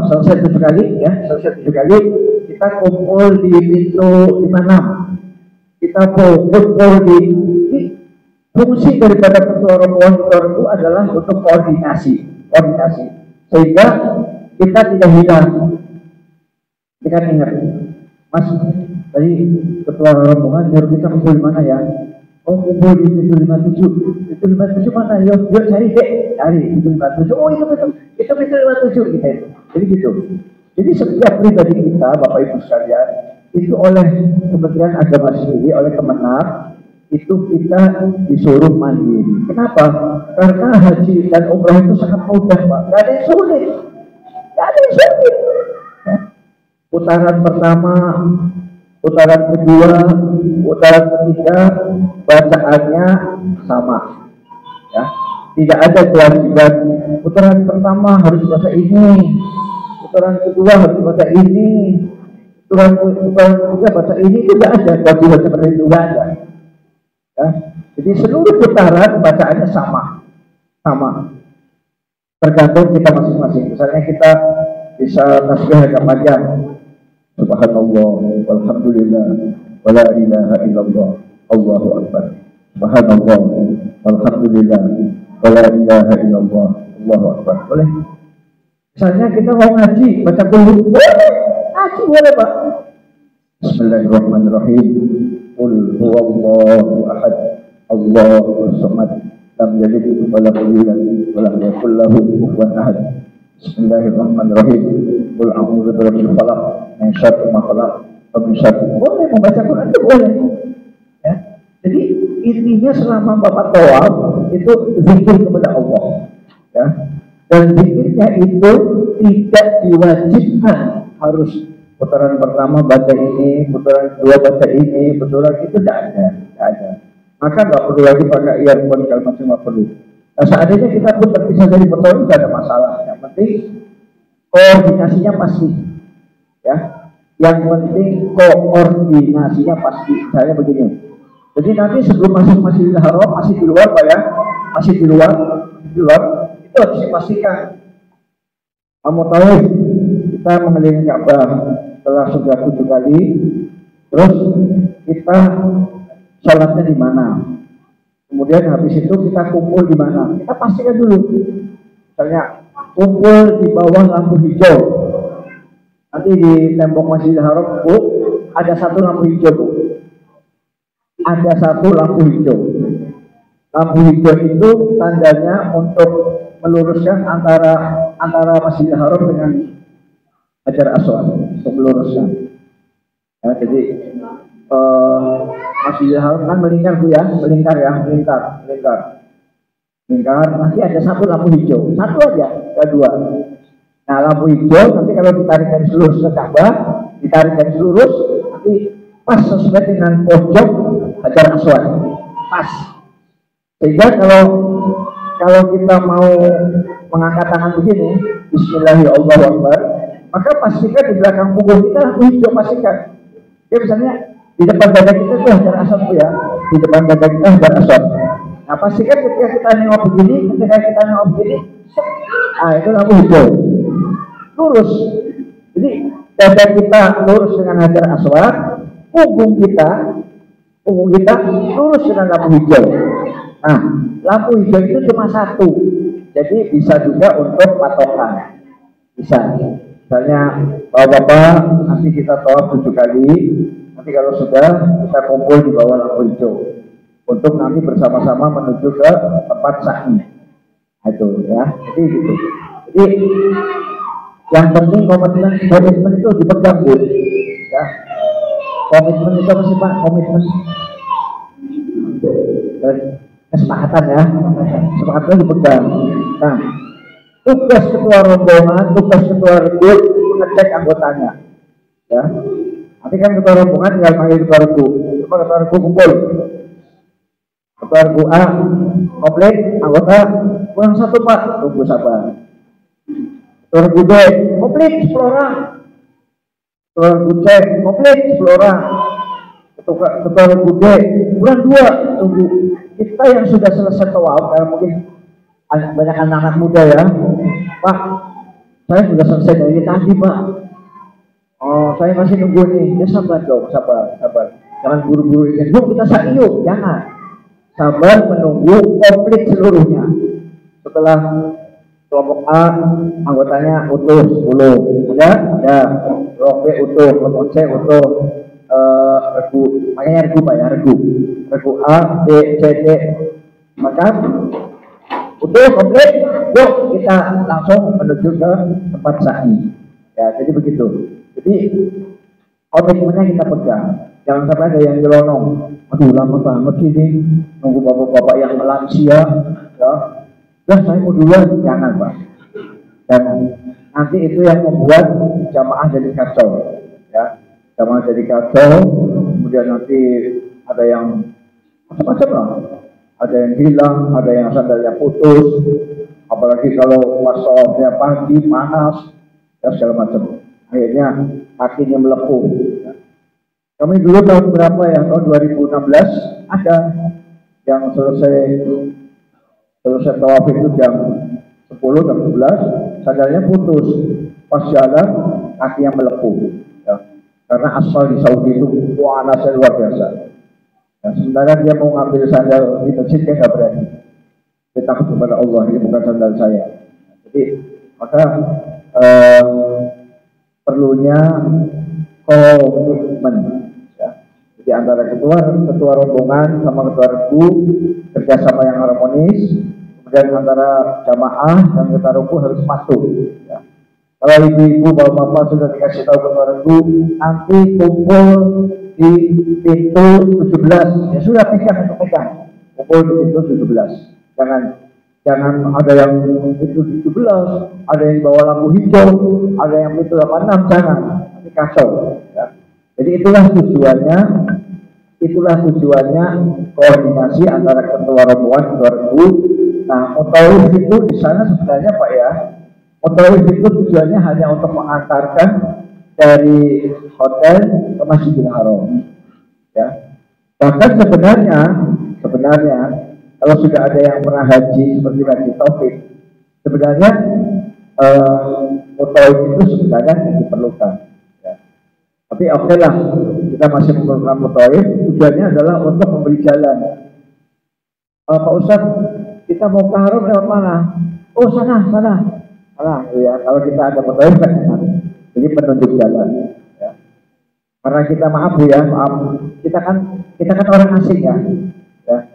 selesai 7 kali, ya, selesai 7 kali, kita kumpul di pintu 56. Kita kumpul di fungsi daripada ketua rombongan itu adalah untuk koordinasi, sehingga kita tidak hilang. Kita ingat, Mas, tadi ketua rombongan nyuruh kita kumpul di mana ya? Oh, kumpul di pintu 57. Pintu 57 mana? Yuk cari deh, cari pintu 57. Oh, itu pintu 57 kita itu. Jadi gitu. Jadi setiap pribadi kita, Bapak Ibu sekalian, itu oleh Kementerian Agama sendiri, oleh Kemenak, itu kita disuruh mandiri. Kenapa? Karena haji dan umrah itu sangat mudah, Pak. Gak ada yang sulit. Ya. Putaran pertama, putaran kedua, putaran ketiga, bacaannya sama. Ya. Tidak ada kewajiban. Putaran pertama harus baca ini, putaran kedua harus baca ini, putaran ketiga baca ini. Tidak ada kewajiban seperti itu, tidak ada. Ya. Jadi seluruh putaran bacaannya sama. Tergantung kita masing-masing. Misalnya kita bisa tasbih agak panjang, Subhanallah, walhamdulillah, wala ilaha illallah, Allahu akbar. Subhanallah, walhamdulillah, wala ilaha illallah, Allahu akbar. Boleh? Misalnya kita mau ngaji, baca qul, boleh. Ngaji boleh, Pak. Bismillahirrahmanirrahim. Qul huwallahu ahad, Allahus samad, lam yalid wa lam yulad wa lam yakul lahu kufuwan ahad. Bismillahirrahmanirrahim. Qul a'udzu birabbil falaq, min syarri ma khalaq, wa min syarri. Boleh membaca Quran itu boleh. Ya. Jadi intinya selama Bapak tawaf itu zikir kepada Allah. Ya. Dan zikirnya itu tidak diwajibkan harus putaran pertama baca ini, putaran kedua baca ini, putaran itu tidak ada. Maka nggak perlu lagi pakai earphone kalau masih nggak perlu. Nah, seandainya kita pun terpisah dari putaran tidak ada masalah. Yang penting koordinasinya pasti. Ya, yang penting koordinasinya pasti. Saya begini. Jadi nanti sebelum masuk Masjidil Haram, masih di luar Pak ya, masih di luar, itu harus dipastikan. Kamu tahu kita mengelilingi Ka'bah setelah sudah 7 kali, terus kita sholatnya di mana? Kemudian habis itu kita kumpul di mana? Kita pastikan dulu. Misalnya kumpul di bawah lampu hijau. Nanti di tembok Masjidil Haram, Bu, ada satu lampu hijau, Bu. Ada satu lampu hijau. Lampu hijau itu tandanya untuk meluruskan antara Masjidil Haram dengan Hajar Aswad, untuk meluruskan. Ya, jadi Masjidil Haram kan melingkar, Bu ya, melingkar. Nanti ada satu lampu hijau, satu aja, ada dua. Nah, lampu hijau nanti kalau ditarik dari lurus ke Ka'bah, ditarik dari lurus, nanti pas sesuai dengan pojok Hajar Aswad, pas. Sehingga kalau kita mau mengangkat tangan begini, Bismillahirrahmanirrahim, maka pastikan di belakang punggung kita lampu hijau, pastikan. Ya misalnya di depan dada kita itu Hajar Aswad, ya, di depan dada kita Hajar Aswad. Nah, pastikan ketika kita nengok begini, nah itu lampu hijau, lurus. Jadi dada kita lurus dengan Hajar Aswad, punggung kita lurus dengan lampu hijau. Nah, lampu hijau itu cuma satu, jadi bisa juga untuk patokan. Bisa. Misalnya, bapak-bapak, nanti kita tawaf 7 kali. Nanti kalau sudah, kita kumpul di bawah lampu hijau untuk nanti bersama-sama menuju ke tempat sa'i. Nah, itu ya. Jadi gitu. Jadi yang penting komitmen itu dipegang, Bu. Ya. Komitmen itu apa sih, Pak? Komitmen kesepakatan, ya. Kesepakatan dipegang. Nah, tugas ketua rombongan, tugas ketua regu mengecek anggotanya. Ya. Nanti kan ketua rombongan tinggal panggil ketua regu. Coba ketua regu kumpul. Ketua regu A komplit, anggota kurang satu, Pak. Tunggu sabar. Ketua regu B komplit 10 orang. Ketua regu C komplit 10 orang. Ketua regu D kurang 2. Tunggu. Kita yang sudah selesai tawaf, karena mungkin banyak anak-anak muda ya, Pak, saya sudah selesai dari tadi, Pak. Oh, saya masih nunggu nih. Ya sabar dong, sabar. Jangan buru-buru ini. Yuk kita sa'i yuk, jangan. Sabar menunggu komplit seluruhnya. Setelah kelompok A anggotanya utuh 10, ada kelompok B utuh, kelompok C utuh, regu, makanya regu, Pak ya, regu A, B, C, D, maka utuh komplit, yuk kita langsung menuju ke tempat sa'i. Ya, jadi begitu. Jadi komitmennya kita pegang. Jangan sampai ada yang nyelonong. Aduh, lama banget ini nunggu bapak-bapak yang lansia. Ya, saya mau duluan. Jangan, Pak. Jangan. Nanti itu yang membuat jamaah jadi kacau. Ya, jamaah jadi kacau. Kemudian nanti ada yang macam-macam lah. Ada yang hilang, ada yang sandalnya putus, apalagi kalau wasofnya pagi, panas, dan segala macam. Akhirnya kakinya melepuh. Kami dulu tahun berapa ya? Tahun 2016 ada yang selesai tawaf itu jam 10, jam 11, sandalnya putus. Pas jalan, kakinya melepuh. Ya. Karena aspal di Saudi itu panasnya luar biasa. Nah, sementara dia mau ngambil sandal di masjid, dia nggak berani. Dia takut kepada Allah, ini bukan sandal saya. Jadi maka perlunya komitmen. Ya. Jadi antara ketua rombongan sama ketua regu kerjasama yang harmonis. Kemudian antara jamaah dan ketua regu harus patuh. Ya. Kalau ibu-ibu, bapak-bapak sudah dikasih tahu ketua regu, nanti kumpul di pintu 17, ya sudah pegang, kumpul di pintu 17. Jangan ada yang pintu 17, ada yang bawa lampu hijau, ada yang pintu 86, jangan, nanti kacau. Ya. Jadi itulah tujuannya koordinasi antara ketua rombongan, ketua regu. Nah, mutawif itu di sana sebenarnya, Pak ya, mutawif itu tujuannya hanya untuk mengantarkan dari hotel ke Masjidil Haram. Ya. Bahkan sebenarnya kalau sudah ada yang pernah haji seperti Haji Taufik, sebenarnya mutawif itu sebenarnya diperlukan. Ya. Tapi oke lah, kita masih memerlukan mutawif. Tujuannya adalah untuk membeli jalan. Pak Ustadz, kita mau ke Haram lewat mana? Oh sana. Ya, kalau kita ada mutawif kan. Jadi penunjuk jalan. Ya. Karena kita maaf Bu ya, maaf. Kita kan orang asing ya. Ya.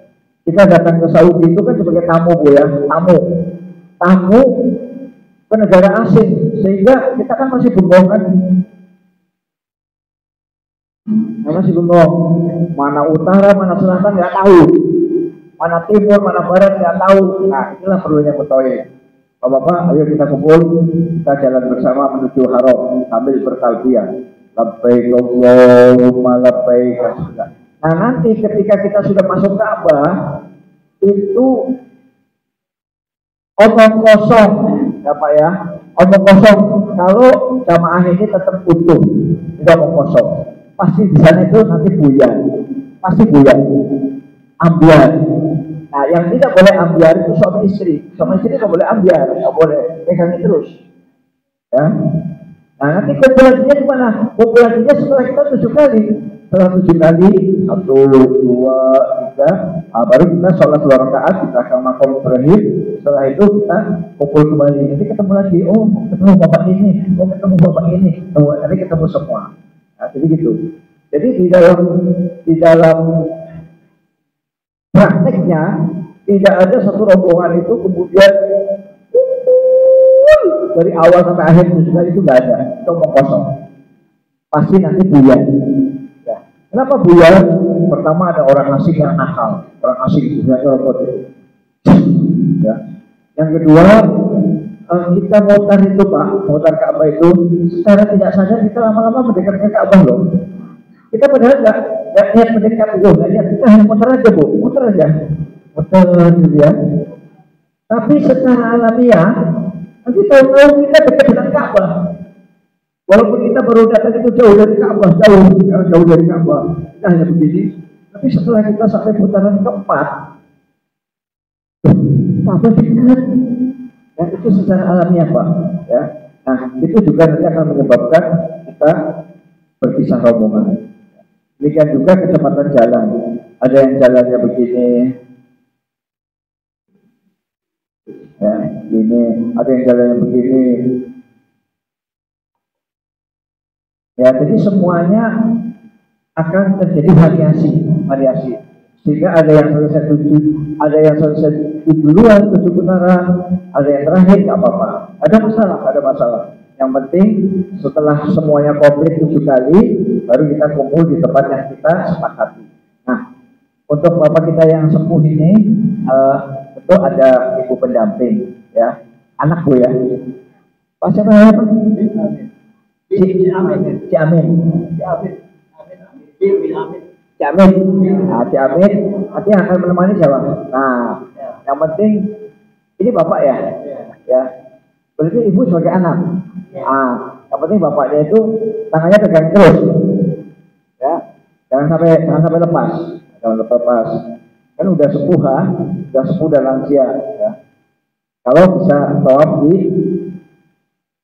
Kita datang ke Saudi itu kan sebagai tamu Bu ya, tamu ke negara asing, sehingga kita kan masih bengong kan. Masih bengong. Mana utara, mana selatan nggak tahu. Mana timur, mana barat nggak tahu. Nah, inilah perlunya mutawif. Bapak-bapak, ayo kita kumpul, kita jalan bersama menuju haram sambil bertalbiyah. Labbaik Allahumma labbaik. Nah, nanti ketika kita sudah masuk Ka'bah, itu omong kosong, ya Pak ya, omong kosong. Kalau jamaah ini tetap utuh, itu omong kosong. Pasti di sana itu nanti buyan, pasti buyan, ambiar. Nah, yang tidak boleh ambiar itu suami istri nggak boleh ambiar, nggak boleh pegangin terus, ya. Nah, nanti kompilasinya gimana? Kompilasinya setelah kita 7 kali. Setelah 7 kali, 1, 2, 3, baru kita sholat 2 rakaat, kita akan makom Ibrahim. Setelah itu kita kumpul kembali. Nanti ketemu lagi, oh ketemu bapak ini, oh ketemu bapak ini, oh, nanti ketemu semua. Nah, jadi gitu. Jadi di dalam prakteknya tidak ada satu rombongan itu kemudian dari awal sampai akhir itu nggak ada, itu omong kosong. Pasti nanti buyan. Ya. Kenapa buyan? Pertama ada orang asing yang nakal, orang asing sebenarnya robot itu. Ya. Yang kedua, kita mutar itu Pak, mutar Ka'bah itu secara tidak sadar kita lama-lama mendekatkan Ka'bah loh. Kita padahal nggak niat mendekat loh, nggak niat, kita hanya muter aja Bu, muter aja, muter gitu ya. Tapi secara alamiah nanti tahu-tahu kita dekat dengan Ka'bah. Walaupun kita baru datang itu jauh dari Ka'bah, jauh dari Ka'bah. Kita hanya begini. Tapi setelah kita sampai putaran keempat, Ka'bah dekat. Dan itu secara alamiah Pak. Ya. Nah, itu juga nanti akan menyebabkan kita berpisah rombongan. Demikian juga kecepatan jalan. Ada yang jalannya begini, ya, ini ada yang jalannya begini. Ya, jadi semuanya akan terjadi variasi. Sehingga ada yang selesai duluan 7 putaran, ada yang terakhir nggak apa-apa. Ada masalah. Yang penting setelah semuanya komplit 7 kali, baru kita kumpul di tempat yang kita sepakati. Nah, untuk bapak kita yang sepuh ini, tentu ada ibu pendamping, ya, anak Bu ya. Pak siapa namanya? Ci Amin. Nah, Ci Amin nanti akan menemani siapa? Nah, yang penting ini bapak ya, ya. Berarti ibu sebagai anak. Nah, yang penting bapaknya itu tangannya pegang terus, ya. Jangan sampai lepas. Kan udah sepuh dan lansia, ya. Kalau bisa tawaf di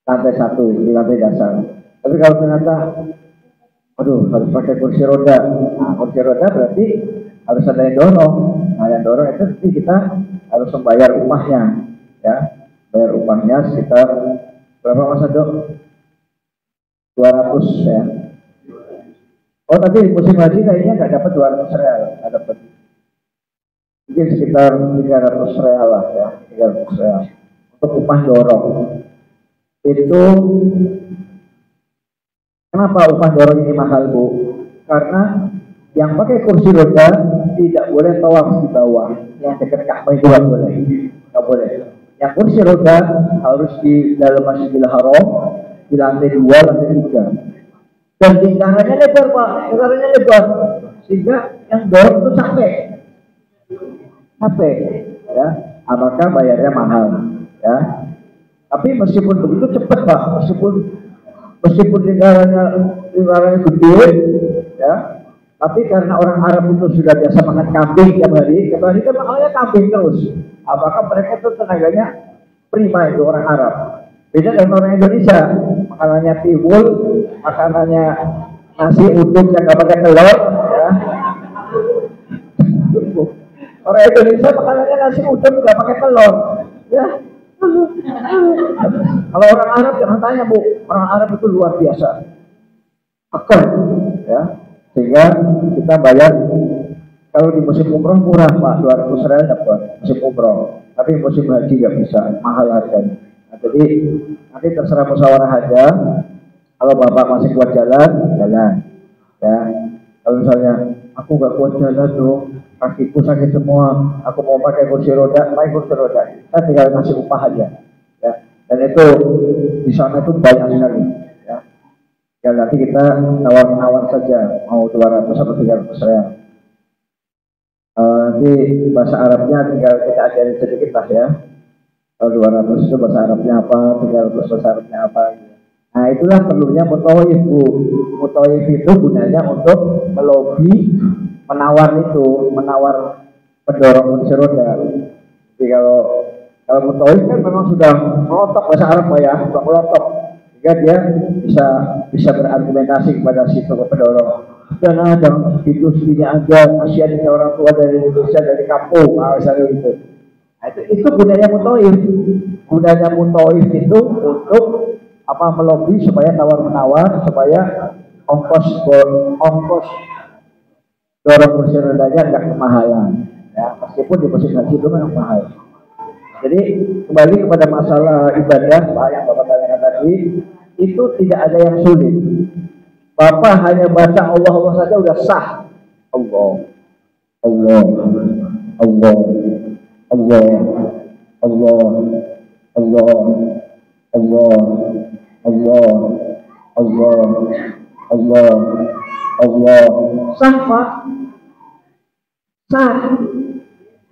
lantai 1, di lantai dasar. Tapi kalau ternyata harus pakai kursi roda. Nah, kursi roda berarti harus ada yang dorong. Nah, yang dorong itu nanti kita harus membayar upahnya, ya. Bayar upahnya sekitar berapa Mas Dok? 200 ya. Oh, tapi musim haji kayaknya nggak dapat 200 real, nggak dapat. Mungkin sekitar 300 real lah ya, 300 real untuk upah dorong. Itu kenapa upah dorong ini mahal Bu? Karena yang pakai kursi roda tidak boleh tawaf di bawah, yang dekat Ka'bah itu nggak boleh. Yang kursi roda harus di dalam Masjidil Haram, di lantai 2, lantai 3. Dan lingkarannya lebar Pak, sehingga yang dorong itu capek, ya. Maka bayarnya mahal, ya. Tapi meskipun begitu cepat Pak, meskipun lingkarannya gede, ya. Tapi karena orang Arab itu sudah biasa makan kambing tiap hari kan makannya kambing terus. Apakah mereka itu tenaganya prima itu orang Arab. Beda dengan orang Indonesia, makanannya tiwul, makanannya nasi uduk yang nggak pakai telur, ya. Orang Indonesia makanannya nasi uduk nggak pakai telur, ya. Kalau orang Arab jangan tanya Bu, orang Arab itu luar biasa, akan ya, sehingga kita bayar kalau di musim umroh murah Pak, 200 rial dapat musim umroh, tapi musim haji nggak bisa, mahal harganya. Nah, jadi nanti terserah musyawarah aja. Kalau Bapak masih kuat jalan, jalan. Ya, kalau misalnya aku nggak kuat jalan dong, kakiku sakit semua, aku mau pakai kursi roda, pakai kursi roda. Kita tinggal kasih upah aja. Ya, dan itu di sana itu banyak sekali. Ya, ya nanti kita tawar-menawar saja, mau 200 atau 300 rial. Nanti bahasa Arabnya tinggal kita ajarin sedikit lah ya. Kalau 200 itu bahasa Arabnya apa, 300 bahasa Arabnya apa. Nah itulah perlunya mutawaif Bu. Mutawaif itu gunanya untuk melobi, menawar itu, menawar pendorong kursi roda. Jadi kalau mutawaif kan memang sudah melotok bahasa Arab Pak ya, sudah melotok. Sehingga dia bisa berargumentasi kepada si pendorong. Jangan itu segini aja, kasihan ini orang tua dari Indonesia, dari kampung, misalnya gitu. Nah, itu gunanya mutawaif. Gunanya mutawaif itu untuk melobi supaya tawar-menawar, supaya ongkos dorong kursi rodanya nggak kemahalan. Ya, meskipun di musim haji itu memang mahal. Jadi kembali kepada masalah ibadah, Pak, yang Bapak tanyakan tadi, itu tidak ada yang sulit. Bapak hanya baca Allah saja udah sah. Allah, Allah, Allah, Allah, Allah, Allah, Allah, Allah, Allah, Allah, Allah. Sah Pak, sah,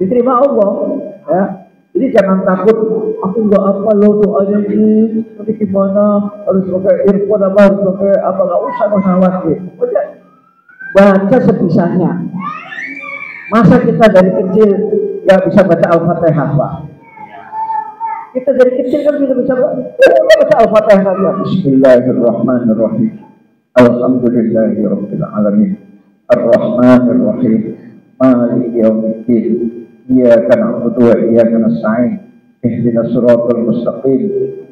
diterima Allah. Ya. Jadi jangan takut, aku nggak apa lo doanya ini, nanti gimana, harus pakai earphone apa, harus pakai apa, nggak usah khawatir. Udah baca sebisanya. Masa kita dari kecil nggak bisa baca Al-Fatihah Pak? Kita dari kecil kan bisa baca Al-Fatihah saja. Bismillahirrahmanirrahim. Alhamdulillahirabbil alamin. Ar-Rahmanir-Rahim. Maliki yaumiddin. Iyyaka na'budu wa iyyaka nasta'in. Ihdinas siratal mustaqim.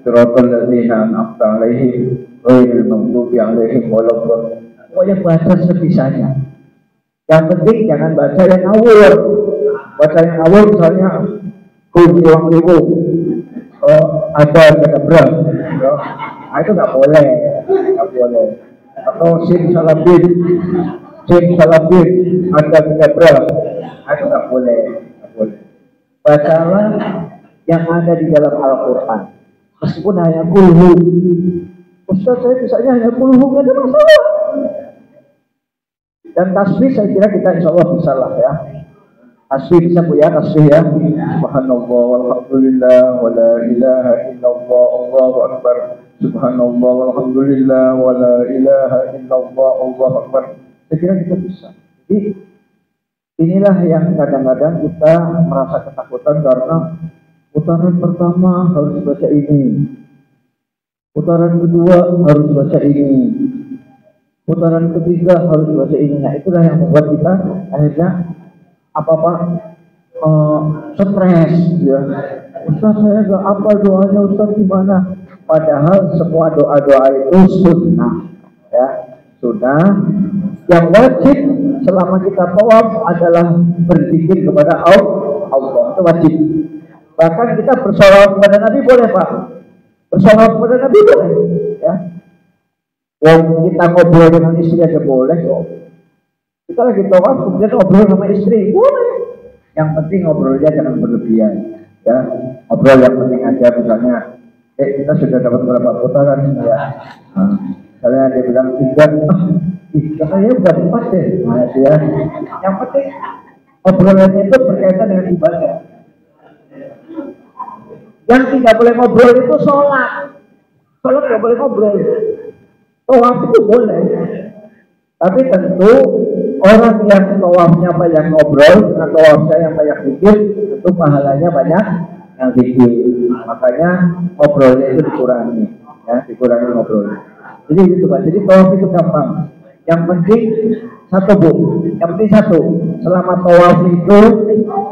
Siratal ladzina an'amta 'alaihim ghairil maghdubi 'alaihim waladdallin. Pokoknya baca sebisanya. Yang penting jangan baca yang ngawur. Baca yang ngawur misalnya kunci uang ribu. Ada berapa? Nah, itu nggak boleh, nggak boleh. Atau simsalabim ada berapa? Nah, itu nggak boleh. Bacalah yang ada di dalam Al-Quran. Meskipun hanya kulhu. Ustaz, saya bisanya hanya kulhu, nggak ada masalah. Dan tasbih saya kira kita insya Allah bisa lah ya. Tasbih bisa Bu ya, tasbih ya. Subhanallah walhamdulillah wa la ilaha illallah Allahu akbar. Subhanallah walhamdulillah wa la ilaha illallah Allahu akbar. Saya kira kita bisa. Jadi inilah yang kadang-kadang kita merasa ketakutan karena putaran pertama harus baca ini, putaran kedua harus baca ini, putaran ketiga harus baca ini. Nah itulah yang membuat kita akhirnya stres ya. Ustaz saya gak apa doanya, Ustaz gimana? Padahal semua doa-doa itu sunnah ya, sunnah. Yang wajib selama kita tawaf adalah berzikir kepada Allah, itu wajib. Bahkan kita bersolawat kepada Nabi boleh Pak, bersolawat kepada Nabi boleh ya. Kita ngobrol dengan istri aja boleh kok. Kita lagi tawaf kemudian ngobrol sama istri boleh. Yang penting ngobrolnya jangan berlebihan ya. Ngobrol yang penting aja, misalnya kita sudah dapat berapa putaran ya. Misalnya dia bilang 3, katanya udah 4 deh. Nah, ya. Yang penting obrolannya itu berkaitan dengan ibadah. Yang tidak boleh ngobrol itu sholat. Sholat nggak boleh ngobrol. Tawaf itu boleh. Tapi tentu orang yang tawafnya banyak ngobrol, dengan tawafnya yang banyak zikir, tentu pahalanya banyak yang zikir. Makanya ngobrolnya itu dikurangi, ya, dikurangi ngobrolnya. Jadi gitu Pak. Jadi tawaf itu gampang. Yang penting satu Bu, yang penting satu, selama tawaf itu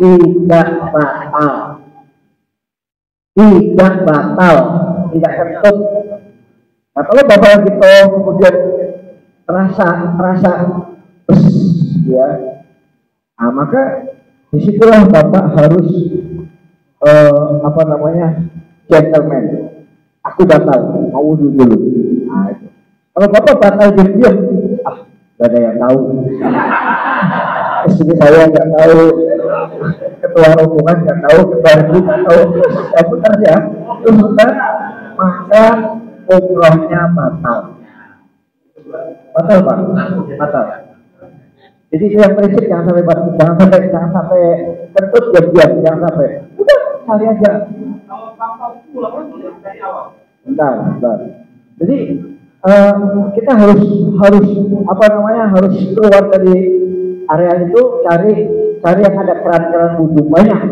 tidak batal. tidak batal, tidak kentut. Nah kalau bapak kita kemudian terasa bes, ya, nah maka disitulah bapak harus gentleman. Aku batal, mau wudhu dulu. Nah, itu. Kalau bapak batal diam, gak ada yang tahu. Istri saya nggak tahu, ketua rombongan nggak tahu, ketua RT nggak tahu, saya putar ya, terus putar, maka umrohnya batal. Batal pak, batal. Jadi itu yang prinsip, jangan sampai kentut diam, jangan sampai. Udah cari aja. Bentar. Jadi kita harus harus keluar dari area itu, cari yang ada keran-keran wudhu banyak.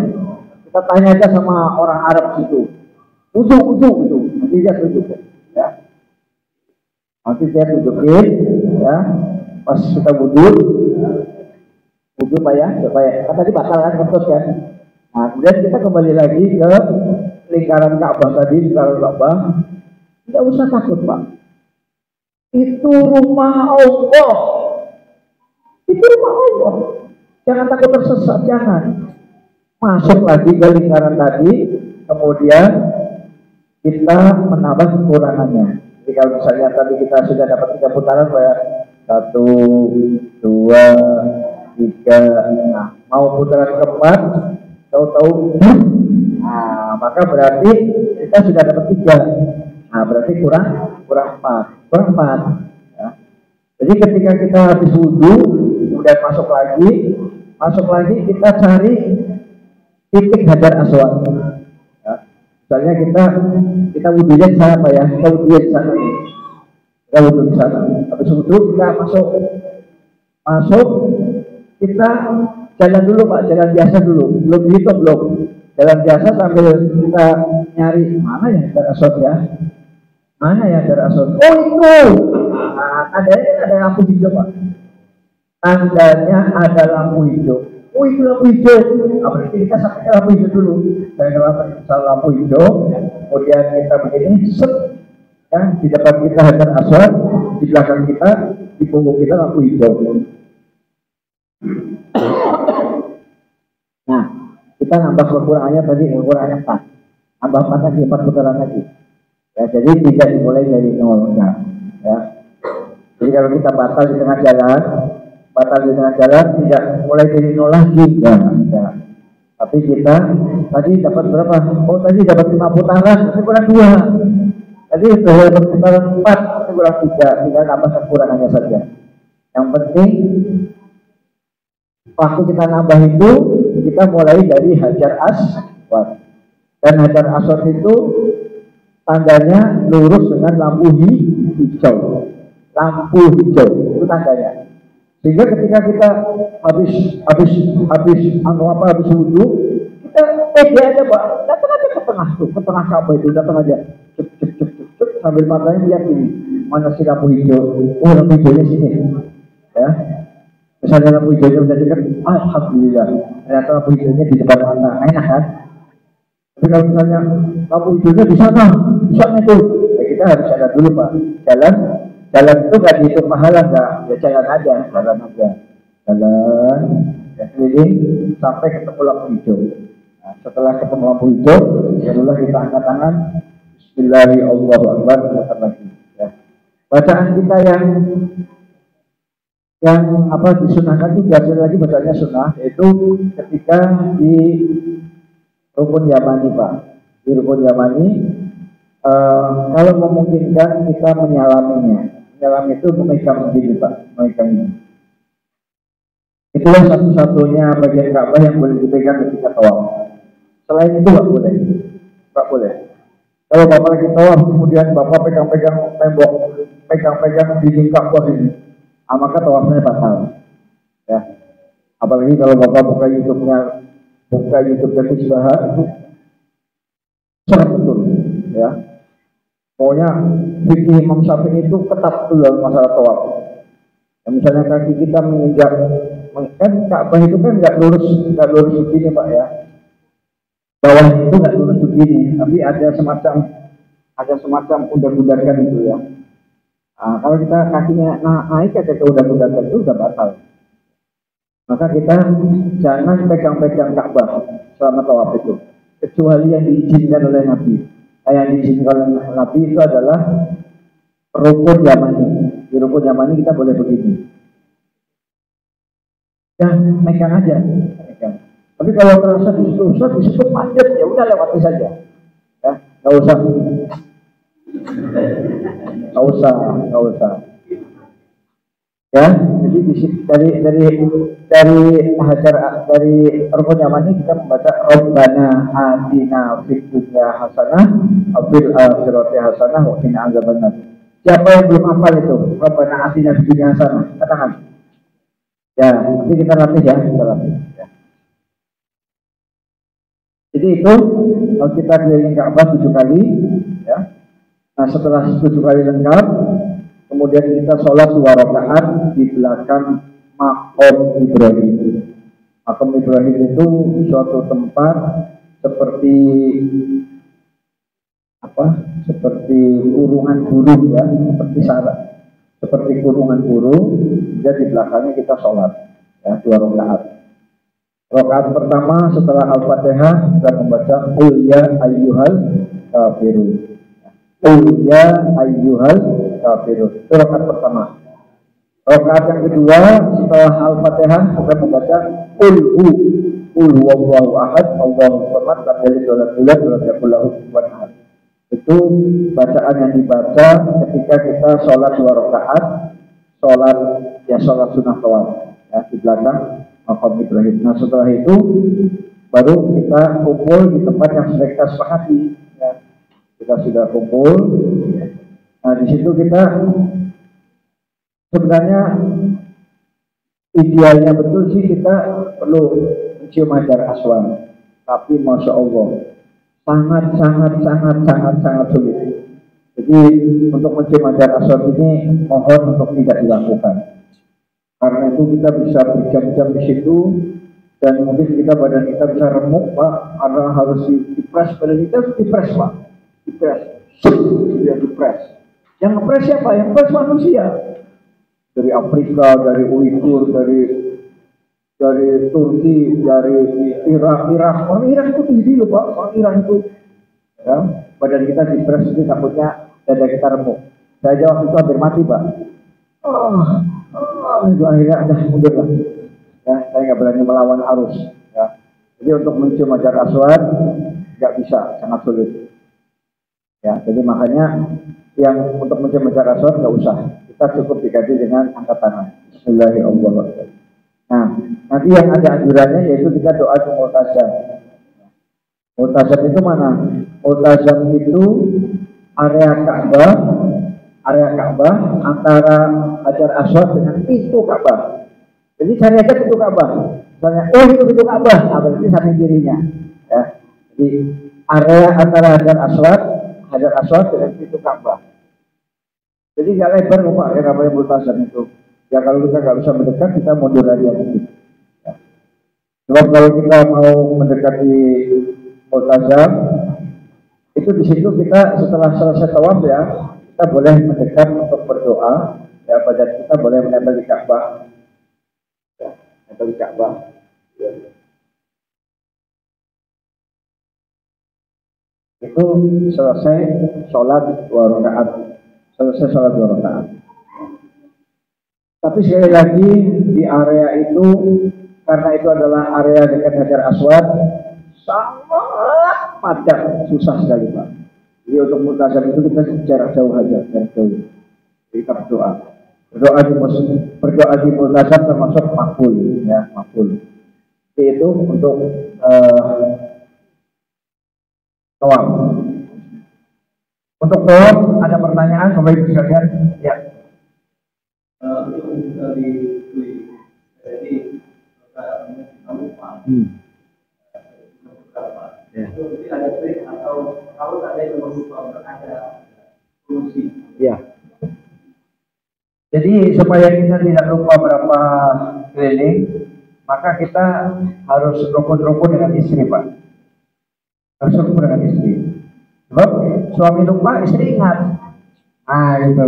Kita tanya aja sama orang Arab situ. Wudhu, nanti dia tunjukin, ya. Nanti dia tunjukin, ya. Pas kita wudhu pak ya, kan tadi batal kan kentut kan. Nah, kemudian kita kembali lagi ke lingkaran Ka'bah tadi, lingkaran Ka'bah. Tidak usah takut pak. Itu rumah Allah. Itu rumah Allah. Jangan takut tersesat, jangan. Masuk lagi ke lingkaran tadi, kemudian kita menambah kekurangannya. Jadi kalau misalnya tadi kita sudah dapat 3 putaran, ya 1, 2, 3. Nah, mau putaran keempat, tahu-tahu, nah maka berarti kita sudah dapat 3. Nah, berarti kurang 4. Ya. Jadi ketika kita habis wudhu, kemudian masuk lagi kita cari titik Hajar Aswad. Ya. Misalnya kita wudhunya di sana pak ya, kita wudhu di sana. Habis wudhu kita masuk, kita jalan dulu pak, jalan biasa dulu, belum dihitung belum. Jalan biasa sambil kita nyari mana ya Hajar Aswad ya. Mana ya Hajar Aswad? Oh itu, nah, ada lampu hijau pak. Tandanya ada lampu hijau. Oh itu lampu hijau. Nah, berarti kita sampai ke lampu hijau dulu. Dan kalau lampu hijau, kemudian kita begini, set, ya di depan kita Hajar Aswad, di belakang kita, di punggung kita lampu hijau. Nah, kita nambah kekurangannya tadi, kekurangannya 4. Nambah 4 lagi, 4 putaran lagi. Ya, jadi tidak dimulai dari 0, enggak. Ya. Jadi kalau kita batal di tengah jalan, tidak mulai dari 0 lagi, enggak. Tapi kita tadi dapat berapa? Oh tadi dapat 5 putaran, ini kurang 2. Tadi sudah dapat putaran 4, ini kurang 3. Tinggal nambah kekurangannya saja. Yang penting waktu kita nambah itu, kita mulai dari Hajar Aswad. Dan Hajar Aswad itu tandanya lurus dengan lampu hijau. Lampu hijau itu tandanya. Sehingga ketika kita habis wudhu, kita pede aja pak, datang aja ke tengah Ka'bah itu, datang aja, cek, sambil matanya lihat ini, mana si lampu hijau? Oh lampu hijaunya sini, ya. Misalnya lampu hijaunya udah dekat, alhamdulillah, ternyata lampu hijaunya di depan mata, enak kan? Tapi kalau misalnya lampu hijaunya di sana itu, ya kita harus jalan dulu pak. Jalan itu gak dihitung pahala enggak, ya jalan aja, ya keliling sampai ketemu lampu hijau. Nah, setelah ketemu lampu hijau, barulah kita angkat tangan, Bismillahirrahmanirrahim, lagi. Ya. Bacaan kita yang disunahkan itu biasa lagi bacanya sunnah, yaitu ketika di rukun Yamani pak. Di rukun Yamani, kalau memungkinkan kita menyalaminya. Menyalam itu memegang begini pak, memegang ini. Itulah satu-satunya bagian Ka'bah yang boleh dipegang ketika tawaf. Selain itu nggak boleh. Kalau bapak lagi tawaf, kemudian bapak pegang-pegang tembok, pegang-pegang dinding Ka'bah ini, maka tawafnya batal. Ya. Apalagi kalau bapak buka YouTube dari usaha itu sangat betul, ya. Pokoknya fikih Imam Syafi'i itu ketat dulu dalam masalah tawaf. Ya, misalnya kaki kita menginjak, kan Ka'bah itu kan nggak lurus begini pak ya. bawahnya itu nggak lurus begini, tapi ada semacam undak-undakan itu ya. Nah, kalau kita kakinya naik aja ke undak-undakan itu udah batal. Maka kita jangan pegang-pegang Ka'bah selama tawaf itu, kecuali yang diizinkan oleh Nabi. Yang diizinkan oleh Nabi itu adalah rukun Yamani. Di rukun Yamani kita boleh begini. Ya, megang aja. Megang. Tapi kalau terasa di situ panjat, ya udah lewati saja. Ya, nggak usah. Nggak usah. Ya, jadi dari rukun Yamani kita membaca Rabbana atina fid dunya hasanah wa fil akhirati hasanah wa qina adzabannar. Siapa yang belum hafal itu? Rabbana atina fid dunya hasanah. Katakan. Ya, nanti kita latih ya, Ya. Jadi itu kalau kita keliling Ka'bah 7 kali, ya. Nah, setelah 7 kali lengkap, kemudian kita sholat 2 rakaat di belakang Maqam Ibrahim. Maqam Ibrahim itu suatu tempat seperti seperti kurungan burung ya, seperti kurungan burung. Jadi di belakangnya kita sholat ya 2 rakaat. Rakaat pertama setelah Al-Fatihah kita membaca Qul ya ayyuhal kafirun. Qul ya ayyuhal kafirun. Itu rakaat pertama. Rakaat yang kedua setelah Al-Fatihah kita membaca Qul huwallahu ahad, Allahu samad, lam yalid wa lam yulad wa lam yakul lahu kufuwan ahad. Itu bacaan yang dibaca ketika kita sholat 2 rakaat, sholat sunnah tawaf ya di belakang Maqam Ibrahim. Nah, setelah itu baru kita kumpul di tempat yang sudah kita sepakati ya. Kita sudah kumpul. Nah, di situ kita sebenarnya idealnya betul sih kita perlu mencium Hajar Aswad, tapi masya Allah sangat sulit. Jadi untuk mencium Hajar Aswad ini mohon untuk tidak dilakukan. Karena itu kita bisa berjam-jam di situ dan mungkin badan kita bisa remuk Pak, karena harus dipres badan kita, dipres Pak, dipres. Yang ngepres siapa? Yang ngepres manusia. Dari Afrika, dari Uighur, dari Turki, dari Irak. Orang Irak itu tinggi loh Pak, orang Irak itu. Ya, badan kita dipres itu takutnya dada kita remuk. Saya jawab itu hampir mati Pak. Itu akhirnya ada mundur lah. Ya, saya nggak berani melawan arus. Ya. Jadi untuk mencium Hajar Aswad nggak bisa, sangat sulit. Ya, jadi makanya yang untuk mencium Hajar Aswad nggak usah. Kita cukup diganti dengan angkat tangan. Bismillahirrahmanirrahim. Nah, nanti yang ada anjurannya yaitu kita doa ke Multazam. Multazam itu mana? Multazam itu area Ka'bah antara Hajar Aswad dengan pintu Ka'bah. Jadi cari aja pintu Ka'bah. Misalnya, itu pintu Ka'bah, berarti samping kirinya. Ya. Jadi area antara Hajar Aswad dengan pintu Ka'bah. Jadi nggak lebar Pak, yang namanya Multazam itu. Ya kalau kita nggak bisa mendekat, kita mundur aja. Ya. Sebab kalau kita mau mendekati Multazam, itu di situ kita setelah selesai tawaf ya, kita boleh mendekat untuk berdoa. Ya, badan kita boleh menempel di Ka'bah. Ya, menempel di Ka'bah. Ya. Itu selesai sholat 2 rakaat. Tapi sekali lagi di area itu, karena itu adalah area dekat Hajar Aswad, sangat padat, susah sekali Pak. Jadi untuk Multazam itu kita jarak jauh aja, jarak jauh. Jadi kita berdoa di Multazam termasuk makbul, ya makbul. Jadi itu untuk tawaf. Untuk tawaf ada pertanyaan Bapak Ibu sekalian? Ya. Ya. Jadi supaya kita tidak lupa berapa keliling, maka kita harus rukun-rukun dengan istri Pak. bersyukur dengan istri. Sebab suami lupa, istri ingat. Nah, gitu.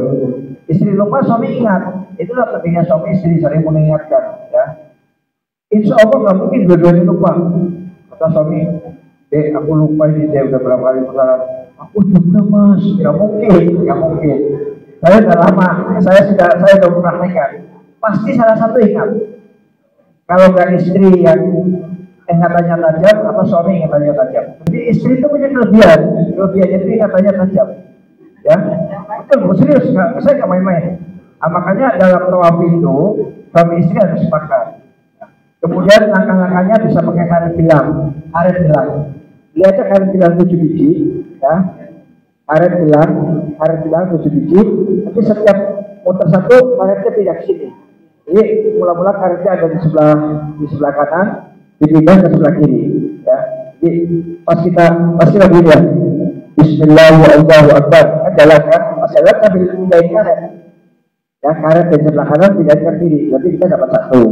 Istri lupa, suami ingat. Itulah pentingnya suami istri saling mengingatkan, ya. Insya Allah nggak mungkin dua-duanya lupa. Kata suami, aku lupa ini, dia udah berapa kali putaran. Aku juga mas, nggak mungkin, nggak mungkin. Saya sudah lama, saya sudah mempraktekkan. Pasti salah satu ingat. Kalau nggak istri yang ingatannya tajam, atau suami ingatannya tajam. Jadi istri itu punya kelebihannya itu ingatannya tajam. Ya, betul, serius, saya nggak main-main. Nah, makanya dalam tawaf itu suami istri harus sepakat. Kemudian langkah-langkahnya bisa pakai karet bilang. Lihat karet bilang 7 biji, ya. Karet bilang 7 biji. Nanti setiap muter satu karetnya pindah ke sini. Jadi mula-mula karetnya ada di sebelah kanan, dipindah ke sebelah kiri, ya. Jadi pasti lagi ya. Bismillahirrahmanirrahim. Kan jalan kan, masalah sambil pindahin karet. Ya, karet dari sebelah kanan pindahin ke kiri. Berarti kita dapat satu.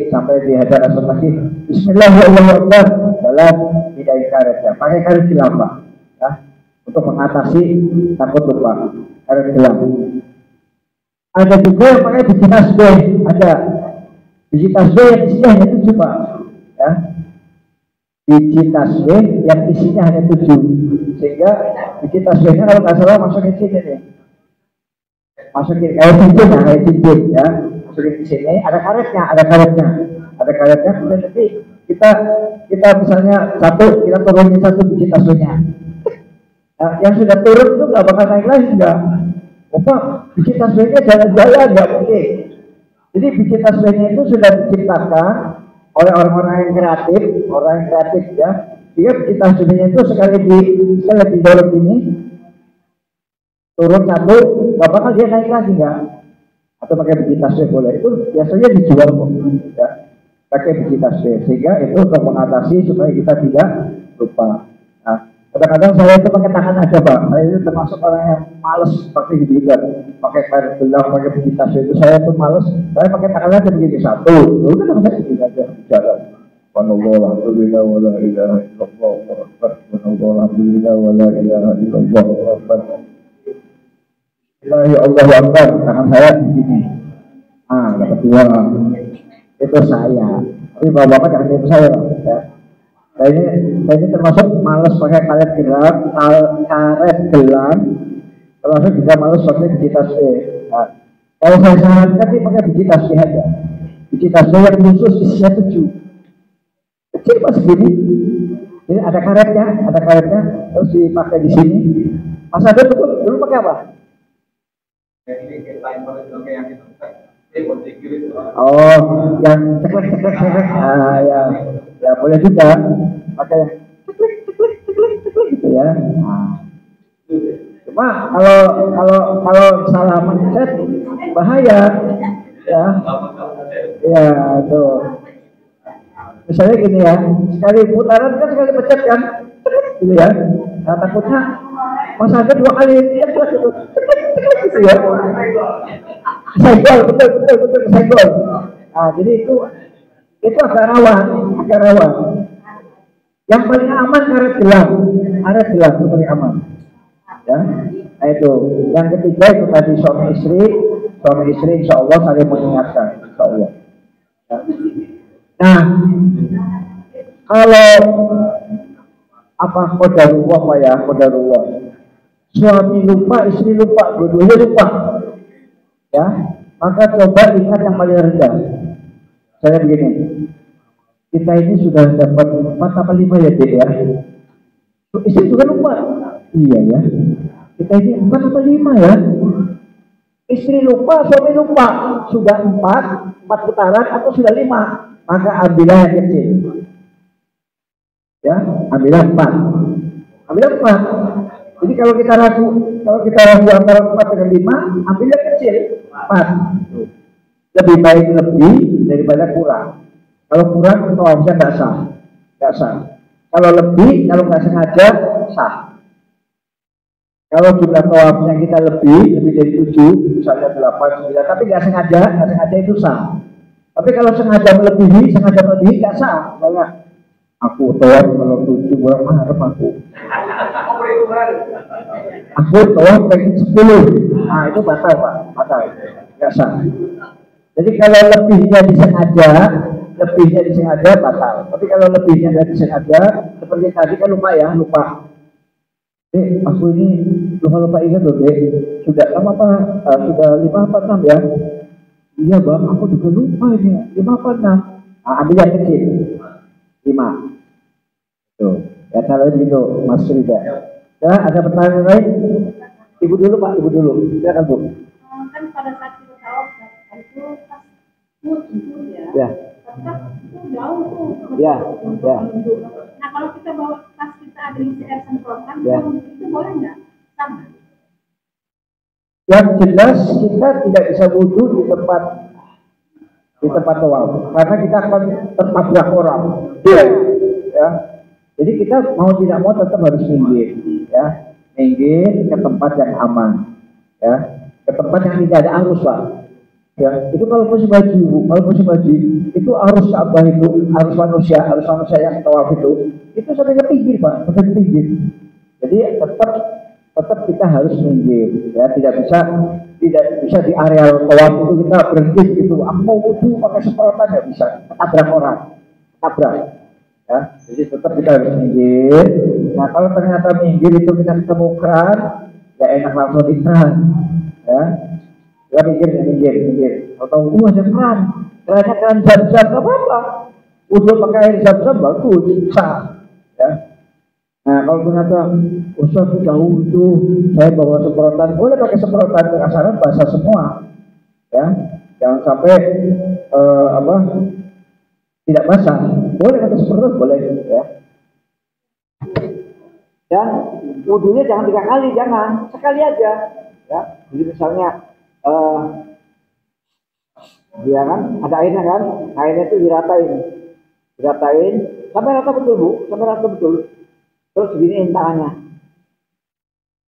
Sampai di hajar asal lagi. Bismillahirrahmanirrahim. Jalan pindahin karetnya. Pakai karet gelap, ya, untuk mengatasi takut lupa. Karet gelap. Ada juga yang pakai biji tasbih. Ada biji tasbih yang isinya hanya 7, Pak. Ya. Biji tasbih yang isinya hanya 7. Sehingga biji tasbihnya kalau nggak salah masukin sini nih. Masukin kayak cincin ya. Masukin di sini, ada karetnya. Kemudian nanti kita misalnya kita turunin satu biji tasbihnya. Nah, yang sudah turun itu nggak bakal naik lagi, nggak. Biji tasbihnya jalan-jalan nggak mungkin. Jadi biji tasbihnya itu sudah diciptakan oleh orang-orang yang kreatif, ya. Jika biji tasbihnya itu sekali didorong ini, turun satu, nggak bakal dia naik lagi, nggak. Atau pakai biji tasbih boleh. Itu biasanya dijual kok, ya. Pakai biji tasbih, sehingga itu untuk mengatasi supaya kita tidak lupa. Nah, kadang-kadang saya itu pakai tangan aja, Pak. Saya itu termasuk orang yang males pakai gitu, pakai karet gelang, pakai biji tasbih itu saya pun males. Saya pakai tangan aja begini satu. Udah saya begini aja jalan. Alhamdulillah wa la ilaha illallah. Alhamdulillah wa la ilaha illallah. Ya Allahu Akbar. Tangan saya begini. Dapat 2. Itu saya. Tapi bapak-bapak jangan itu saya, ya. Saya ini termasuk malas pakai karet gelang, termasuk juga malas pakai biji tasbih. Nah, kalau saya sarankan sih pakai biji tasbih aja. Biji tasbih yang khusus isinya 7. Kecil pas segini. Ini ada karetnya, terus dipakai di sini. Mas Ade dulu pakai apa? Oh, yang ceklek. Ya boleh juga pakai yang ceklek gitu ya. Cuma kalau salah mencet bahaya, ya. Ya tuh. Misalnya gini ya, sekali putaran kan sekali pencet kan, gitu ya. Nah, takutnya Mas Ade 2 kali ceklek gitu ya. Senggol, betul senggol. Nah, jadi itu agak rawan. Yang paling aman karet gelang itu paling aman. Ya, nah itu. Yang ketiga itu tadi suami istri insya Allah saling mengingatkan, insya Allah. Ya. Nah, kalau qadarullah. Suami lupa, istri lupa, dua-duanya lupa. Ya, maka coba ingat yang paling rendah. Saya begini, kita ini sudah dapat 4 atau 5 ya, Dek ya. Istri juga lupa. Iya ya. Kita ini 4 atau 5 ya. Istri lupa, suami lupa. Sudah 4 putaran atau sudah 5. Maka ambillah yang kecil. Ya, ambillah 4. Jadi kalau kita ragu antara 4 dengan 5, ambil yang kecil 4. Lebih baik lebih daripada kurang. Kalau kurang tawafnya nggak sah. Kalau lebih, kalau nggak sengaja sah. Kalau jumlah tawafnya kita lebih dari 7, misalnya 8, 9, tapi nggak sengaja itu sah. Tapi kalau sengaja melebihi nggak sah. Misalnya Aku tawaf kalau 7 bulan Maret aku. Aku tawaf pengen 10. Nah itu batal Pak, batal. Nggak sah. Jadi kalau lebihnya disengaja batal. Tapi kalau lebihnya nggak disengaja, seperti tadi kan lupa. Aku ini lupa ingat loh deh. Sudah lama Pak, sudah 5 apa 6 ya? Iya Bang, aku juga lupa ini 5 apa 6. Nah, ambil yang kecil 5. Tuh, ya kalau gitu Mas Rida. Ya, ada pertanyaan lain? Ibu dulu Pak, ibu dulu. Silakan Bu. Kan pada saat kita tawaf itu pas itu ya. Ya. Itu jauh tuh. Ya. Nah kalau kita bawa pas kita ada isi air semprotan, Ya. itu boleh nggak? Sama. Yang jelas kita tidak bisa wudhu di tempat tawaf karena kita akan tertabrak orang. Ya. Jadi kita mau tidak mau tetap harus minggir, ya, minggir ke tempat yang aman, ya, ke tempat yang tidak ada arus Pak. Ya, itu kalau musim haji itu arus Ka'bah itu, arus manusia yang tawaf itu sampai ke pinggir Pak, sampai ke pinggir. Jadi tetap kita harus minggir, ya, tidak bisa di areal tawaf itu kita berhenti gitu. Aku mau wudhu pakai semprotan nggak bisa, tabrak orang, ya, jadi tetap kita harus minggir. Nah kalau ternyata minggir itu kita ketemu keran, ya enak langsung di keran, ya, kita minggir. Atau ada keran zam-zam, nggak apa-apa. Udah pakai air zam-zam bagus, sah, ya. Nah kalau ternyata Ustaz jauh itu saya bawa semprotan, boleh pakai semprotan, asalkan basah semua, ya, jangan sampai tidak basah. Boleh pakai semprotan, boleh, ya. Dan wudhunya jangan 3 kali, jangan sekali aja, ya. Jadi misalnya dia kan ada airnya kan, airnya itu diratain sampai rata betul Bu, sampai rata betul. Terus giniin tangannya.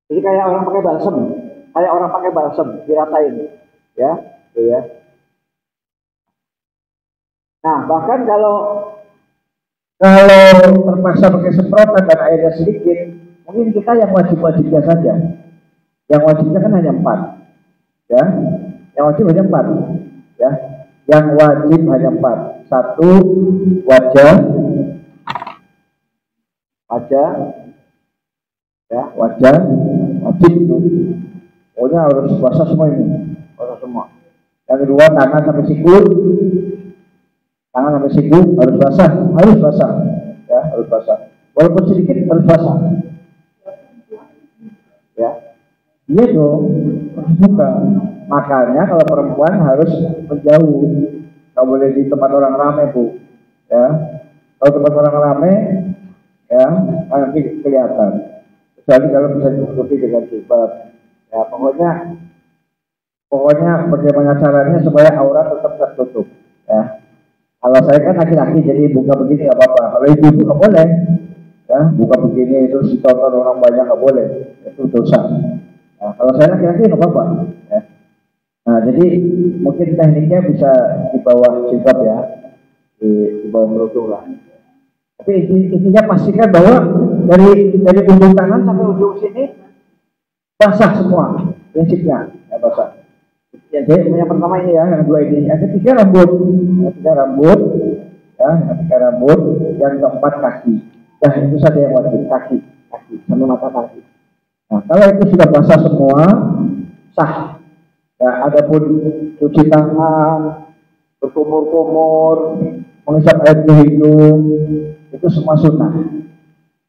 Jadi kayak orang pakai balsem, diratain, ya, tuh ya. Nah, bahkan kalau terpaksa pakai semprotan dan airnya sedikit, mungkin kita yang wajib-wajibnya saja. Yang wajibnya kan hanya 4. Ya. Yang wajib hanya 4. Ya. Yang wajib hanya 4. 1 wajah. Ya, wajib itu. Pokoknya harus basah semua ini. Basah semua. Yang kedua tangan sampai siku. Tangan sampai siku harus basah, ya, harus basah. Walaupun sedikit harus basah. Ya, iya dong, harus buka. Makanya kalau perempuan harus menjauh, nggak boleh di tempat orang ramai Bu. Ya, kalau tempat orang ramai, ya, nanti kelihatan. Kecuali kalau bisa ditutupi dengan jilbab. Ya, pokoknya bagaimana caranya supaya aurat tetap tertutup. Ya. Kalau saya kan laki-laki jadi buka begini nggak apa-apa. Kalau ibu nggak boleh, ya, buka begini terus ditonton orang banyak nggak boleh, itu dosa. Nah, kalau saya laki-laki nggak apa-apa. Ya. Nah jadi mungkin tekniknya bisa di bawah jilbab ya, di bawah kerudung lah. Tapi intinya pastikan bahwa dari ujung tangan sampai ujung sini basah semua, prinsipnya ya basah. Jadi yang pertama ini ya, yang kedua ini, yang ketiga rambut, yang keempat kaki. Nah itu saja yang wajib, kaki sampai mata kaki. Nah kalau itu sudah basah semua, sah. Ya adapun cuci tangan, berkumur-kumur, menghisap air di hidung, itu semua sunnah.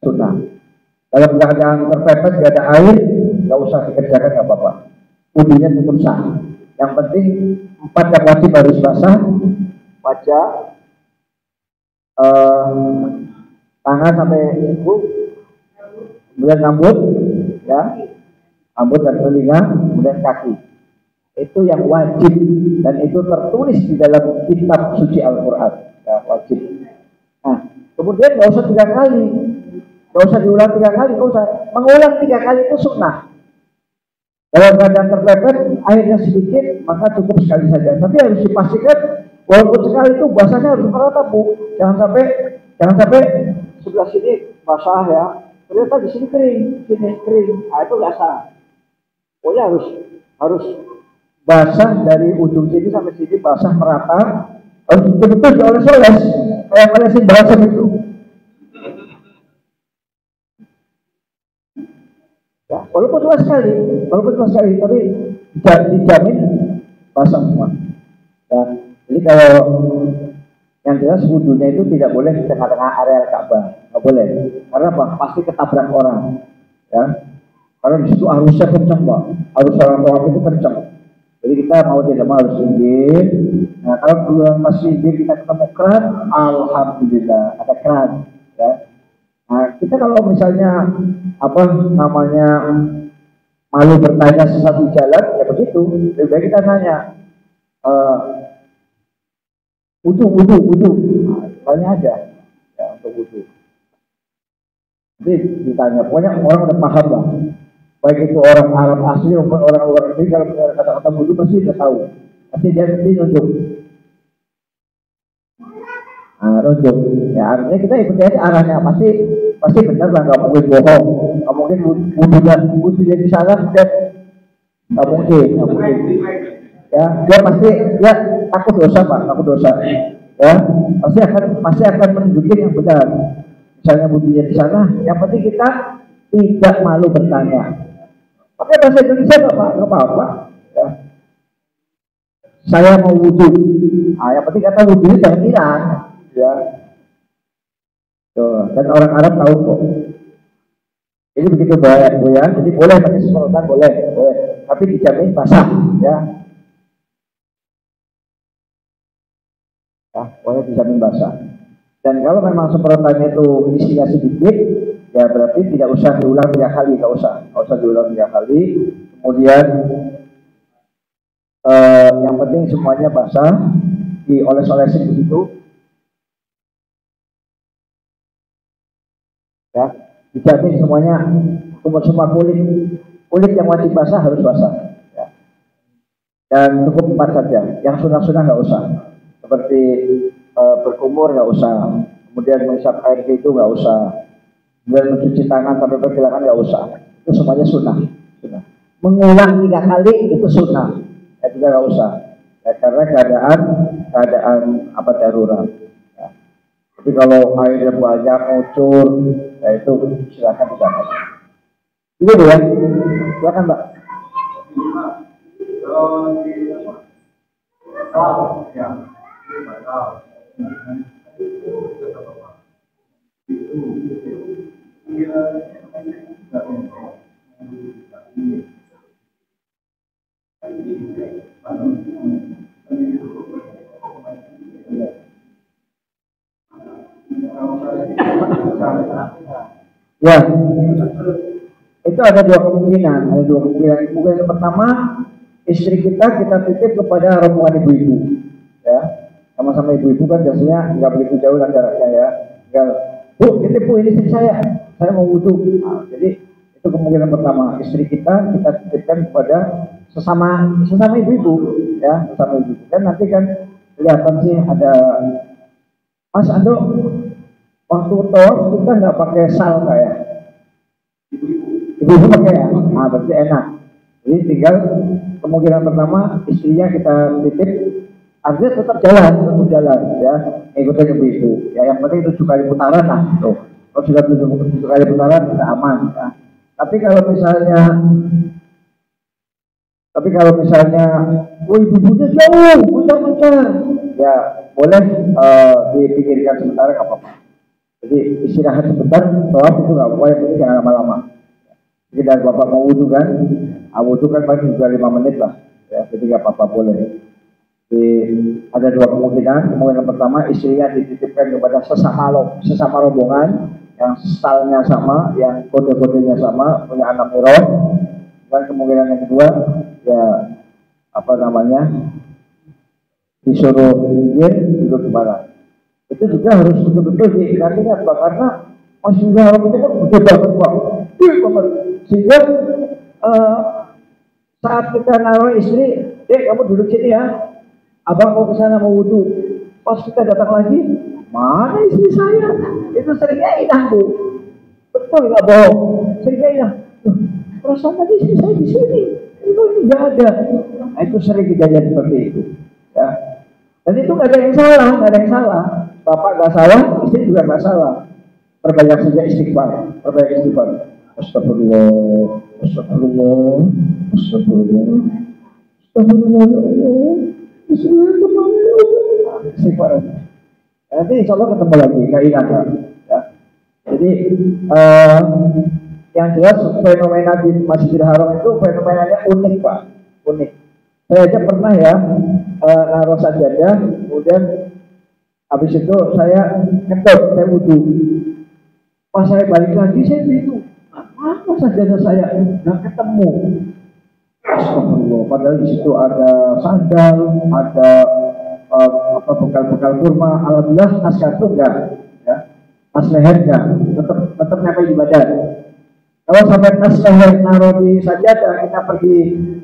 Kalau keadaan terpepet, nggak ada air, nggak usah dikerjakan, nggak apa-apa. Wudhunya cukup sah. Yang penting 4 yang wajib harus basah, wajah, tangan sampai siku, kemudian rambut, ya, rambut dan telinga, kemudian kaki. Itu yang wajib dan itu tertulis di dalam kitab suci Al-Quran. Ya, wajib. Nah, kemudian nggak usah 3 kali, nggak usah diulang 3 kali, nggak usah. Mengulang 3 kali itu sunnah. Kalau keadaan terpepet, airnya sedikit, maka cukup sekali saja. Tapi harus dipastikan, walaupun sekali itu basahnya harus merata Bu. Jangan sampai Jangan sampai sebelah sini basah ya, ternyata di sini kering, sini kering. Nah, itu nggak sah. Pokoknya harus basah dari ujung sini sampai sini basah merata. Harus betul-betul dioles-oles kayak olesin balsam itu. Ya, walaupun luas sekali, tapi dijamin basah semua. Ya, jadi kalau yang jelas wudhunya itu tidak boleh di tengah-tengah area Ka'bah, nggak boleh. Karena apa? Pasti ketabrak orang. Ya, karena di situ arusnya kencang, Pak. Arus orang tawaf itu kencang. Jadi kita mau tidak mau harus singgir. Nah, kalau keluar pas singgir kita ketemu keran, alhamdulillah ada keran. Ya. Nah, kita kalau misalnya apa namanya malu bertanya sesuatu jalan, ya begitu. Lebih baik kita nanya, wudhu. Nah, soalnya ada ya untuk wudhu. Jadi ditanya, pokoknya orang udah paham lah. Baik itu orang Arab asli maupun orang luar negeri, kalau kata-kata wudhu pasti dia tahu. Pasti dia nunjuk. Nah, nunjuk. Ya artinya kita ikuti aja arahnya. Pasti benar lah, nggak mungkin bohong. Nggak mungkin wudhunya di sana dan nggak mungkin. Ya, dia pasti takut dosa, Pak, takut dosa. Ya, pasti akan menunjukin yang benar. Misalnya wudhunya di sana, yang penting kita tidak malu bertanya. Pakai bahasa Indonesia nggak apa-apa. Ya. Saya mau wudhu. Nah, yang penting kata wudhu jangan hilang. Ya. Tuh, dan orang Arab tahu kok. Ini begitu banyak, Bu ya. Jadi boleh pakai semprotan, boleh. Tapi dijamin basah, ya. Ya, boleh dijamin basah. Dan kalau memang semprotannya itu isinya sedikit, ya berarti tidak usah diulang 3 kali, nggak usah diulang 3 kali. Kemudian yang penting semuanya basah, dioles-olesin begitu. Ya, dijamin semuanya, semua kulit yang wajib basah harus basah. Ya. Dan cukup 4 saja, yang sunnah-sunnah nggak usah. Seperti berkumur nggak usah, kemudian menghisap air itu nggak usah, kemudian mencuci tangan sampai pergelangan nggak usah. Itu semuanya sunnah. Mengulang 3 kali itu sunnah, ya juga nggak usah. Ya, karena keadaan apa darurat. Ya. Tapi kalau airnya banyak ngucur, ya itu silakan dijaga. Itu ya, silakan Mbak. Ya, itu ada 2 kemungkinan. Kemungkinan yang pertama, istri kita titip kepada rombongan ibu-ibu. Ya, sama-sama ibu-ibu kan biasanya nggak begitu jauh lah jaraknya ya. Bu, titip Bu, ini istri saya mau wudhu. Nah, jadi itu kemungkinan pertama, istri kita titipkan kepada sesama ibu-ibu, ya, sesama ibu. Dan nanti kan kelihatan sih ada Mas Ando waktu tawaf kita nggak pakai sal kayak ibu-ibu pakai ya, nah berarti enak. Jadi tinggal kemungkinan pertama istrinya kita titip, artinya tetap jalan ya, ikutin ibu-ibu. Ya yang penting 7 kali putaran lah tuh. Kalau sudah 7 kali putaran kita aman ya. Tapi kalau misalnya, ibu-ibunya jauh, mencar, ya boleh dipikirkan sementara nggak apa-apa. Jadi istirahat sebentar, tawaf itu nggak apa-apa, yang penting jangan lama-lama. Jadi dari bapak mau wudhu kan, wudhu kan paling juga 5 menit lah, ya, jadi nggak apa-apa boleh. Jadi ada 2 kemungkinan. Kemungkinan pertama istrinya dititipkan kepada sesama rombongan yang salnya sama, yang kode-kodenya sama, punya anak miroh. Dan kemungkinan yang kedua, ya disuruh minggir duduk di mana. Itu juga harus betul-betul diingat-ingat Pak, karena Masjidil Haram itu kan gede banget Pak, sehingga saat kita naruh istri, kamu duduk sini ya, abang mau ke sana mau wudhu, pas kita datang lagi Mana istri saya? Itu seringnya indah Bu. Betul nggak bohong? Seringnya indah. Perasaan tadi istri saya di sini. Itu tidak ada. Nah, itu sering kejadian seperti itu. Ya. Dan itu nggak ada yang salah, nggak ada yang salah. Bapak nggak salah, istri juga nggak salah. Perbanyak saja istighfar, perbanyak istighfar. Astagfirullah, astagfirullah, astagfirullah, astagfirullah, ya Allah. Bismillahirrahmanirrahim. Istighfar. Nanti insya Allah ketemu lagi, nggak hilang ya. Jadi yang jelas fenomena di Masjidil Haram itu fenomenanya unik Pak, unik. Saya aja pernah ya naruh sajadah, kemudian habis itu saya ngetop, saya wudhu. Pas saya balik lagi saya bingung, apa sajadah saya nggak ketemu. Astagfirullah, padahal di situ ada sandal, ada bekal-bekal kurma. Alhamdulillah tas kartu enggak, ya. Tas leher enggak, tetap nempel di badan. Kalau sampai tas leher naruh di sajadah, kita pergi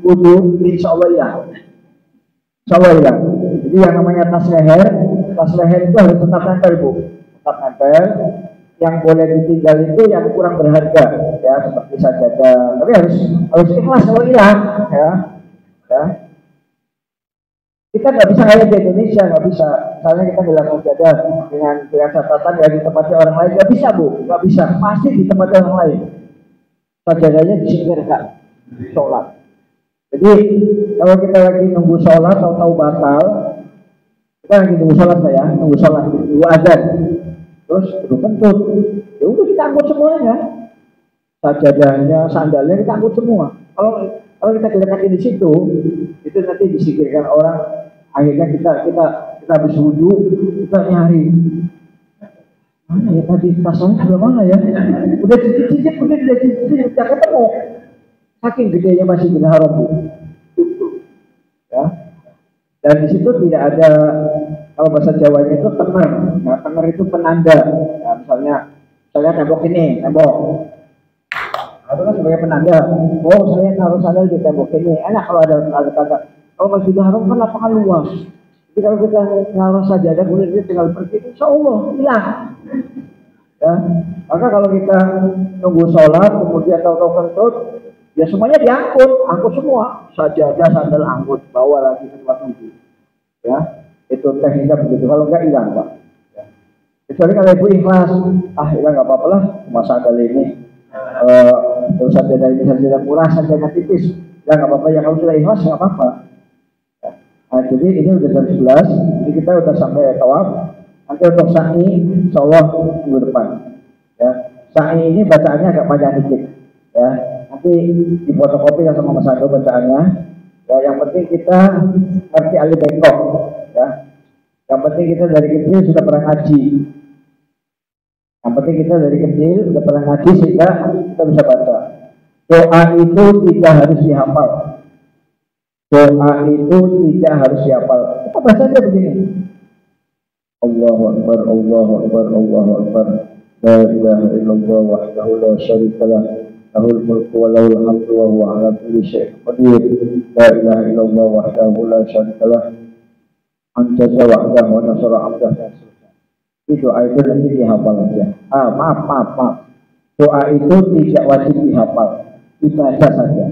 wudhu, insya Allah hilang. Insya Allah hilang. Jadi yang namanya tas leher itu harus tetap nempel Bu, tetap nempel. Yang boleh ditinggal itu yang kurang berharga, ya seperti sajadah. Tapi harus ikhlas kalau hilang, ya. Kita nggak bisa kayak di Indonesia, nggak bisa. Misalnya kita bilang sajadah dengan catatan ya di tempatnya orang lain, nggak bisa Bu, nggak bisa. Pasti di tempatnya orang lain. Sajadahnya disingkirkan, sholat. Jadi kalau kita lagi nunggu sholat atau tahu batal, kita lagi nunggu sholat nunggu sholat, nunggu azan. Terus kudu kentut, ya udah kita angkut semuanya, sajadahnya, sandalnya kita angkut semua. Kalau kita letakkan di situ, itu nanti disikirkan orang. Akhirnya kita habis wudhu, kita nyari mana ya tadi tasnya sudah mana ya? Udah cicip, udah ketemu. Saking gedenya Masjidil Haram Bu. Ya. Dan di situ tidak ada, kalau bahasa Jawanya itu temer. Nah, temer itu penanda. Nah, misalnya tembok ini, tembok. Itu kan sebagai penanda. Oh, saya naruh sandal di tembok ini. Enak kalau ada tanda. Kalau Masjidil Haram kan lapangan luas. Jadi kalau kita naruh sajadah, kemudian kita tinggal pergi, insya Allah hilang. Ya. Maka kalau kita nunggu sholat, kemudian tahu-tahu kentut, ya semuanya angkut semua. Sajadah, sandal angkut, bawa lagi ke tempat wudhu. Ya, itu tekniknya begitu. Kalau enggak hilang Pak. Ya. Kecuali kalau ibu ikhlas, hilang nggak apa-apa lah, cuma sandal ini. Terus sajadah murah, sajadah tipis, ya nggak apa-apa. Ya kalau sudah ikhlas nggak apa-apa. Ya. Nah, jadi ini udah jam 11, jadi kita udah sampai tawaf. Nanti untuk sa'i, insya Allah minggu depan. Ya, sa'i ini bacaannya agak panjang dikit. Ya, nanti difotokopi sama Mas Ado bacaannya. Ya, yang penting kita ngerti alif bengkok. Ya, yang penting kita dari kecil sudah pernah ngaji. Yang penting kita dari kecil sudah pernah ngaji sehingga kita bisa baca. Doa itu tidak harus dihafal. Doa itu tidak harus dihafal. Kita baca aja begini. Allahu Akbar, Allahu Akbar, Allahu Akbar. La ilaha illallah wahdahu la syarikalah. Lahul mulku wa lahul hamdu wa huwa ala kulli syai'in qadir. La ilaha illallah wahdahu la syarikalah. Anjaza wahdahu wa nasara 'abdahu. Itu doa itu nanti dihafal aja. Maaf. Doa itu tidak wajib dihafal. Dibaca saja.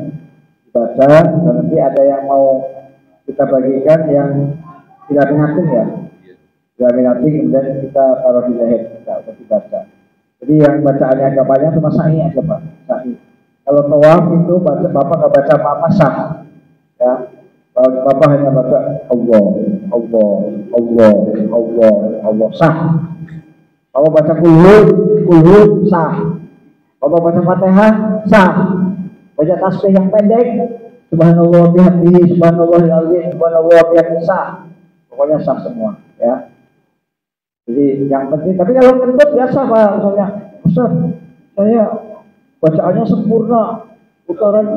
Dibaca, dan nanti ada yang mau kita bagikan yang tidak mengatung ya. Tidak mengatung, kemudian kita taruh di leher kita untuk dibaca. Jadi yang bacaannya agak banyak cuma sa'i aja Pak. Sa'i. Kalau tawaf itu Bapak nggak baca apa-apa sah. Ya. Kalau Bapak hanya baca Allah sah. Kalau baca kulhu sah. Kalau baca Fatihah sah. Baca tasbih yang pendek, subhanallah bihamdihi, subhanallahil azim, subhanallah bihamdihi sah. Pokoknya sah semua, ya. Jadi yang penting, tapi kalau kentut biasa Pak, misalnya, Ustaz, saya bacaannya sempurna, putaran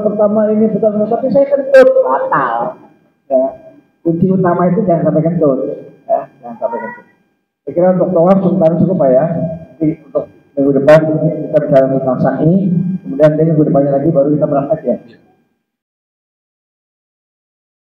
pertama ini, tapi saya kentut, batal. Ya. Kunci utama itu jangan sampai kentut, ya, jangan sampai kentut. Saya kira untuk tawaf sementara cukup Pak ya. Jadi untuk minggu depan kita bicara tentang sa'i, kemudian minggu depannya lagi baru kita berangkat ya.